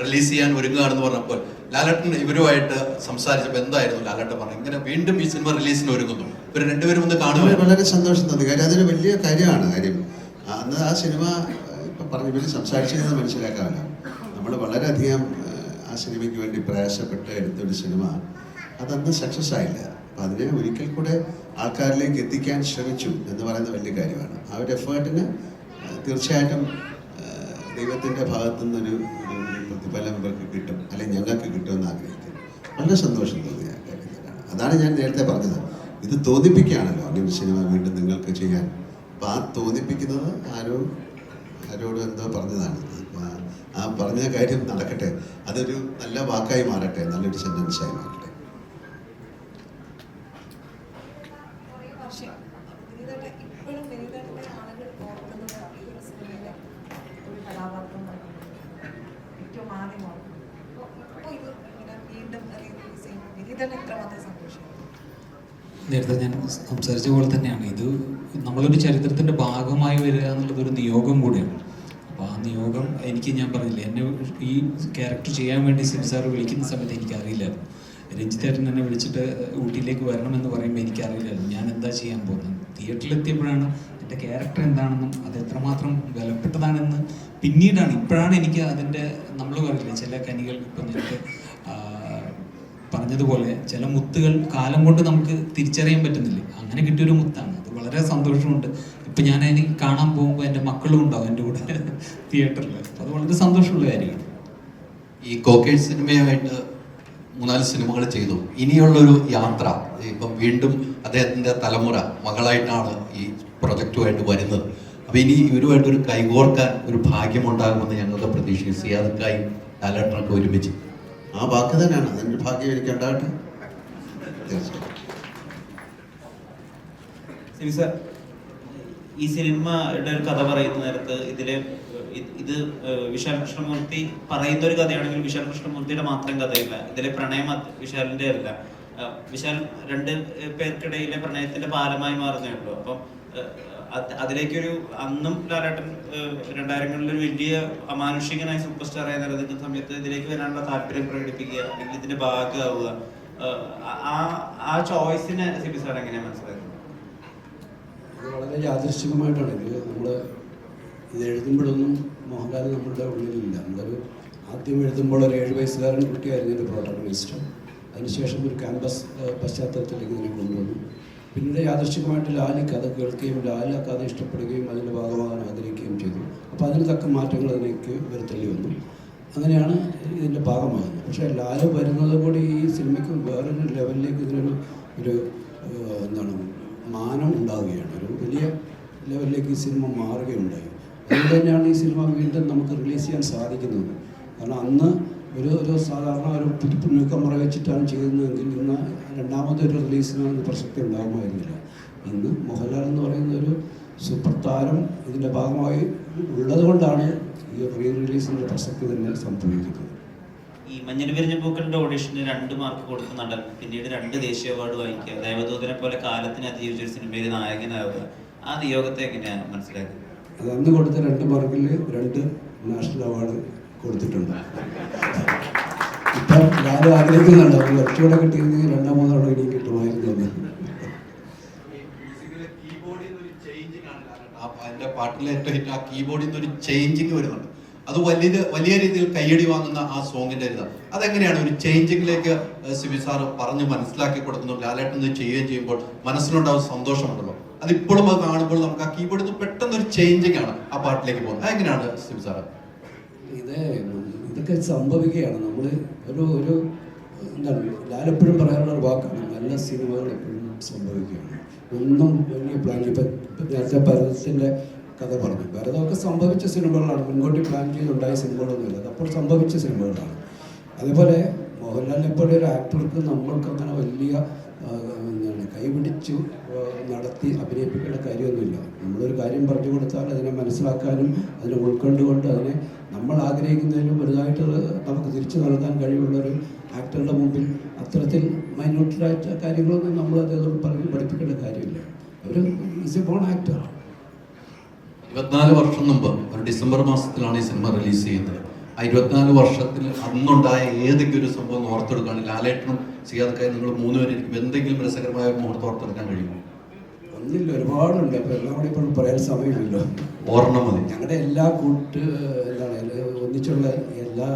റിലീസ് ചെയ്യാൻ ഒരുങ്ങുകയാണെന്ന് പറഞ്ഞപ്പോൾ ലാലേട്ടൻ ഇവരുമായിട്ട് സംസാരിച്ചപ്പോൾ എന്തായിരുന്നു ലാലേട്ടൻ പറഞ്ഞു ഇങ്ങനെ വീണ്ടും ഈ സിനിമ റിലീസിന് ഒരുങ്ങുന്നു, ഇവർ രണ്ടുപേരും ഒന്ന് കാണുക? വളരെ സന്തോഷം തോന്നി. കാര്യം അതൊരു വലിയ കാര്യമാണ്. കാര്യം അന്ന് ആ സിനിമ ഇപ്പം പറഞ്ഞു ഇവർ സംസാരിച്ചതെന്ന് മനസ്സിലാക്കാമല്ലോ. നമ്മൾ വളരെയധികം ആ സിനിമയ്ക്ക് വേണ്ടി പ്രയാസപ്പെട്ട് എടുത്തൊരു സിനിമ അതന്ന് സക്സസ് ആയില്ല. അപ്പം അതിനെ ഒരിക്കൽ കൂടെ ആൾക്കാരിലേക്ക് എത്തിക്കാൻ ശ്രമിച്ചു എന്ന് പറയുന്നത് വലിയ കാര്യമാണ്. ആ ഒരു എഫേർട്ടിന് തീർച്ചയായിട്ടും ദൈവത്തിൻ്റെ ഭാഗത്തു നിന്നൊരു പ്രതിഫലം ഇവർക്ക് കിട്ടും, അല്ലെങ്കിൽ ഞങ്ങൾക്ക് കിട്ടുമെന്ന് ആഗ്രഹിക്കുന്നു. വളരെ സന്തോഷം തോന്നിയ കാര്യത്തിലാണ്. അതാണ് ഞാൻ നേരത്തെ പറഞ്ഞത്. ഇത് തോന്നിപ്പിക്കുകയാണല്ലോ അങ്ങനെ സിനിമ വീണ്ടും നിങ്ങൾക്ക് ചെയ്യാൻ. അപ്പം ആ തോന്നിപ്പിക്കുന്നത് ആരോടും എന്തോ പറഞ്ഞതാണ്. ആ പറഞ്ഞ കാര്യം നടക്കട്ടെ. അതൊരു നല്ല വാക്കായി മാറട്ടെ, നല്ലൊരു സെൻറ്റൻസായി മാറട്ടെ. നേരത്തെ ഞാൻ സംസാരിച്ച പോലെ തന്നെയാണ് ഇത് നമ്മളൊരു ചരിത്രത്തിൻ്റെ ഭാഗമായി വരിക എന്നുള്ളത് ഒരു നിയോഗം കൂടിയാണ്. അപ്പോൾ ആ നിയോഗം ഞാൻ പറഞ്ഞില്ലേ, എന്നെ ഈ ക്യാരക്ടർ ചെയ്യാൻ വേണ്ടി സിംസാർ വിളിക്കുന്ന സമയത്ത് എനിക്കറിയില്ലായിരുന്നു. രഞ്ജിത്തേട്ടൻ എന്നെ വിളിച്ചിട്ട് ഊട്ടിയിലേക്ക് വരണമെന്ന് പറയുമ്പോൾ എനിക്കറിയില്ലായിരുന്നു ഞാൻ എന്താ ചെയ്യാൻ പോകുന്നത്. തിയേറ്ററിലെത്തിയപ്പോഴാണ് എൻ്റെ ക്യാരക്ടർ എന്താണെന്നും അത് എത്രമാത്രം വിലപ്പെട്ടതാണെന്ന് പിന്നീടാണ്, ഇപ്പോഴാണ് എനിക്ക് അതിൻ്റെ നമ്മൾ പറയില്ലേ ചില കനികൾ, ഇപ്പം നേരത്തെ പറഞ്ഞതുപോലെ ചില മുത്തുകൾ കാലം കൊണ്ട് നമുക്ക് തിരിച്ചറിയാൻ പറ്റുന്നില്ല. അങ്ങനെ കിട്ടിയൊരു മുത്താണ് അത്. വളരെ സന്തോഷമുണ്ട്. ഇപ്പം ഞാൻ അതിന് കാണാൻ പോകുമ്പോൾ എൻ്റെ മക്കളും ഉണ്ടാവും എൻ്റെ കൂടെ തിയേറ്ററിൽ. അപ്പോൾ അത് വളരെ സന്തോഷമുള്ള കാര്യമാണ്. ഈ കോക്കേഴ്സ് സിനിമയായിട്ട് 3-4 സിനിമകൾ ചെയ്തു. ഇനിയുള്ളൊരു യാത്ര ഇപ്പം വീണ്ടും അദ്ദേഹത്തിൻ്റെ തലമുറ മകളായിട്ടാണ് ഈ പ്രൊജക്റ്റുമായിട്ട് വരുന്നത്. അപ്പോൾ ഇനി ഇവരുമായിട്ടൊരു കൈകോർക്കാൻ ഒരു ഭാഗ്യമുണ്ടാകുമെന്ന് ഞങ്ങളുടെ പ്രതീക്ഷിക്കും. സിയാദക്കായും ലാലേട്ടനൊക്കെ ഒരുമിച്ച്. ആ വാക്ക് തന്നെയാണ്. അതിൻ്റെ ഭാഗ്യം എനിക്ക് ഉണ്ടാകട്ടെ. തീർച്ചയായും. ഈ സിനിമയുടെ ഒരു കഥ പറയുന്ന നേരത്ത് ഇത് വിശാൽ കൃഷ്ണമൂർത്തി പറയുന്ന ഒരു കഥയാണെങ്കിൽ വിശാൽ കൃഷ്ണമൂർത്തിയുടെ മാത്രം കഥയില്ല. ഇതിലെ പ്രണയം വിശാലിന്റെ അല്ല. വിശാൽ രണ്ട് പേർക്കിടയിലെ പ്രണയത്തിന്റെ പാലമായി മാറുന്നേ ഉള്ളൂ. അപ്പം അതിലേക്കൊരു അന്നും ലാലേട്ടൻ 2000-കളിൽ ഒരു വലിയ അമാനുഷികനായ സൂപ്പർ സ്റ്റാറായി നിലനിൽക്കുന്ന സമയത്ത് ഇതിലേക്ക് വരാനുള്ള താല്പര്യം പ്രകടിപ്പിക്കുക, അല്ലെങ്കിൽ ഇതിന്റെ ഭാഗമാവുക, ആ ചോയ്സിനെ സിബി സാർ എങ്ങനെയാണ് മനസ്സിലാക്കുന്നത്? അത് വളരെ യാദൃശ്ചികമായിട്ടാണ്. ഇത് എഴുതുമ്പോഴൊന്നും മോഹൻലാൽ നമ്മളുടെ ഉള്ളിലില്ല. നമ്മളൊരു ആദ്യം എഴുതുമ്പോൾ ഒരു 7 വയസ്സുകാരൻ കുട്ടിയായിരുന്നു എൻ്റെ പ്രോട്ടഗണിസ്റ്റ്. അതിനുശേഷം ഒരു ക്യാമ്പസ് പശ്ചാത്തലത്തിലേക്ക് ഇതിനെ കൊണ്ടുവന്നു. പിന്നീട് യാദൃശ്ചികമായിട്ട് ലാല് കഥ കേൾക്കുകയും ലാല് ആ കഥ ഇഷ്ടപ്പെടുകയും അതിൻ്റെ ഭാഗമാകാൻ ആഗ്രഹിക്കുകയും ചെയ്തു. അപ്പോൾ അതിന് തക്ക മാറ്റങ്ങൾ അതിലേക്ക് വരുത്തേണ്ടി വന്നു. അങ്ങനെയാണ് ഇതിൻ്റെ ഭാഗമാകുന്നത്. പക്ഷേ ലാല് വരുന്നത് കൂടി ഈ സിനിമയ്ക്ക് വേറൊരു ലെവലിലേക്ക് ഇതിനൊരു എന്താണ് മാനം ഉണ്ടാവുകയാണ്. ഒരു വലിയ ലെവലിലേക്ക് ഈ സിനിമ മാറുകയുണ്ടായി. അതുകൊണ്ട് തന്നെയാണ് ഈ സിനിമ വീണ്ടും നമുക്ക് റിലീസ് ചെയ്യാൻ സാധിക്കുന്നത്. കാരണം അന്ന് ഒരു സാധാരണ ഒരു ന്യൂക്കമറ വെച്ചിട്ടാണ് ചെയ്യുന്നതെങ്കിൽ ഇന്ന് രണ്ടാമതൊരു റിലീസിന് പ്രസക്തി ഉണ്ടാകുമായിരുന്നില്ല. ഇന്ന് മോഹൻലാൽ എന്ന് പറയുന്ന ഒരു സൂപ്പർ താരം ഇതിൻ്റെ ഭാഗമായി ഉള്ളത് കൊണ്ടാണ് ഈ റീ റിലീസിൻ്റെ പ്രസക്തി തന്നെ സംഭവിക്കുന്നത്. ഈ മഞ്ഞിൽ വിരിഞ്ഞ പൂക്കളുടെ ഓഡിഷന് 2 മാർക്ക് കൊടുത്ത നടൻ പിന്നീട് 2 ദേശീയ അവാർഡ് വാങ്ങിക്കുക, ദേവദൂതനെ പോലെ കാലത്തിന് അതിജീവിച്ചൊരു സിനിമയിൽ നായകനാവുക, ആ നിയോഗത്തെ എങ്ങനെയാണ് മനസ്സിലാക്കുന്നത്? അത് അന്ന് കൊടുത്ത 2 മാർക്കിൽ 2 നാഷണൽ അവാർഡ് കൊടുത്തിട്ടുണ്ട്. ഇപ്പം ലാലും ആഗ്രഹിക്കുന്നുണ്ട് അത് കുറച്ചുകൂടെ കിട്ടിയിരുന്നെങ്കിൽ 2-3 തവണ ഇനിയും കിട്ടുമായിരുന്നു. അതിൻ്റെ പാട്ടിലെ ഏറ്റവും ഹിറ്റ് ആ കീബോർഡിൽ നിന്ന് ഒരു ചേഞ്ചിങ് വരുന്നുണ്ട്. അത് വലിയ രീതിയിൽ കയ്യടി വാങ്ങുന്ന ആ സോങ്ങിൻ്റെ അതെങ്ങനെയാണ് ഒരു ചേഞ്ചിങ്ങിലേക്ക് സിബി സാറ് പറഞ്ഞ് മനസ്സിലാക്കി കൊടുക്കുന്നു? ലാലേട്ടൻ ചെയ്യുകയും ചെയ്യുമ്പോൾ മനസ്സിലുണ്ടാവും സന്തോഷമുണ്ടല്ലോ. അതിപ്പോഴും അത് കാണുമ്പോൾ നമുക്ക് ആ കീബോർഡിൽ നിന്ന് പെട്ടെന്നൊരു ചേഞ്ചിങ് ആണ് ആ പാട്ടിലേക്ക് പോകുന്നത്. അതെങ്ങനെയാണ് സിബി സാറ്? ഇതൊക്കെ സംഭവിക്കുകയാണ്. നമ്മൾ ഒരു എന്താണ് ലാലെപ്പോഴും പറയാനുള്ള ഒരു വാക്കാണ്, നല്ല സിനിമകൾ എപ്പോഴും സംഭവിക്കുകയാണ്. ഒന്നും വലിയ പ്ലാൻ ഇപ്പം നേരത്തെ ഭരതത്തിൻ്റെ കഥ പറഞ്ഞു. ഭരതമൊക്കെ സംഭവിച്ച സിനിമകളാണ്, മുൻകൂട്ടി പ്ലാൻ ചെയ്തുണ്ടായ സിനിമകളൊന്നുമില്ല, അതപ്പോൾ സംഭവിച്ച സിനിമകളാണ്. അതേപോലെ മോഹൻലാലിനെ പോലെ ഒരു ആക്ടർക്ക് നമ്മൾക്ക് അങ്ങനെ വലിയ എന്താണ് കൈപിടിച്ചു നടത്തി അഭിനയിപ്പിക്കേണ്ട കാര്യമൊന്നുമില്ല. നമ്മളൊരു കാര്യം പറഞ്ഞു കൊടുത്താൽ അതിനെ മനസ്സിലാക്കാനും അതിനെ ഉൾക്കൊണ്ടുകൊണ്ട് അതിനെ നമ്മൾ ആഗ്രഹിക്കുന്നതിലും വലുതായിട്ട് നമുക്ക് തിരിച്ചു നൽകാൻ കഴിവുള്ളൊരു ആക്ടറുടെ മുമ്പിൽ അത്തരത്തിൽ മൈന്യൂട്ടായിട്ട് കാര്യങ്ങളൊന്നും നമ്മൾ അതേതോട് പറഞ്ഞ് പഠിപ്പിക്കേണ്ട കാര്യമില്ല. ഒരു ഈസ് എ ബോൺ ആക്ടർ. 24 വർഷം മുമ്പ് ഒരു ഡിസംബർ മാസത്തിലാണ് ഈ സിനിമ റിലീസ് ചെയ്യുന്നത്. ആ 24 വർഷത്തിൽ അന്നുണ്ടായ ഏതെങ്കിലും ഒരു സംഭവം ഓർത്തെടുക്കുകയാണ് ലാലേട്ടനും സിയാദക്കായും നിങ്ങൾ 3 പേരിക്കും എന്തെങ്കിലും രസകരമായ മുഹൂർത്തം ഓർത്തെടുക്കാൻ കഴിയുമോ? ഒന്നില്ല, ഒരുപാടുണ്ട്. അപ്പോൾ എല്ലാം കൂടി ഇപ്പോൾ പറയാൻ സമയമില്ലല്ലോ. ഓർമ്മ മതി. ഞങ്ങളുടെ എല്ലാ ഒന്നിച്ചുള്ള എല്ലാ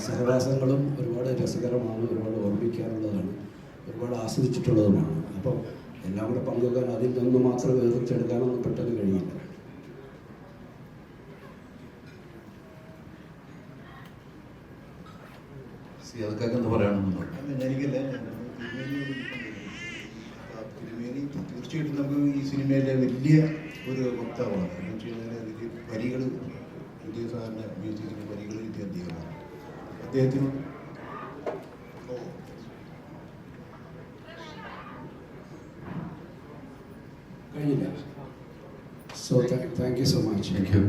സഹവാസങ്ങളും ഒരുപാട് രസകരമാണ്, ഒരുപാട് ഓർമ്മിക്കാനുള്ളതാണ്, ഒരുപാട് ആസ്വദിച്ചിട്ടുള്ളതുമാണ്. അപ്പം എല്ലാം കൂടെ പങ്കുവെക്കാൻ അതിൽ നിന്ന് മാത്രം വേർതിരിച്ചെടുക്കാനൊന്നും പെട്ടെന്ന് കഴിയില്ല. സിയാദക്കാക്ക് എന്താ പറയാനുണ്ടോ? തീർച്ചയായിട്ടും നമുക്ക് ഈ സിനിമയിലെ വലിയ ഒരു വക്താവാണ്. എന്ന് വെച്ച് കഴിഞ്ഞാൽ അതിൽ വരികൾ പുതിയ സാറിന് മ്യൂസിക്കിന് വരികൾ എഴുതിയ അദ്ദേഹമാണ്. അദ്ദേഹത്തിന് കഴിഞ്ഞില്ല. So thank you so much. Thank you.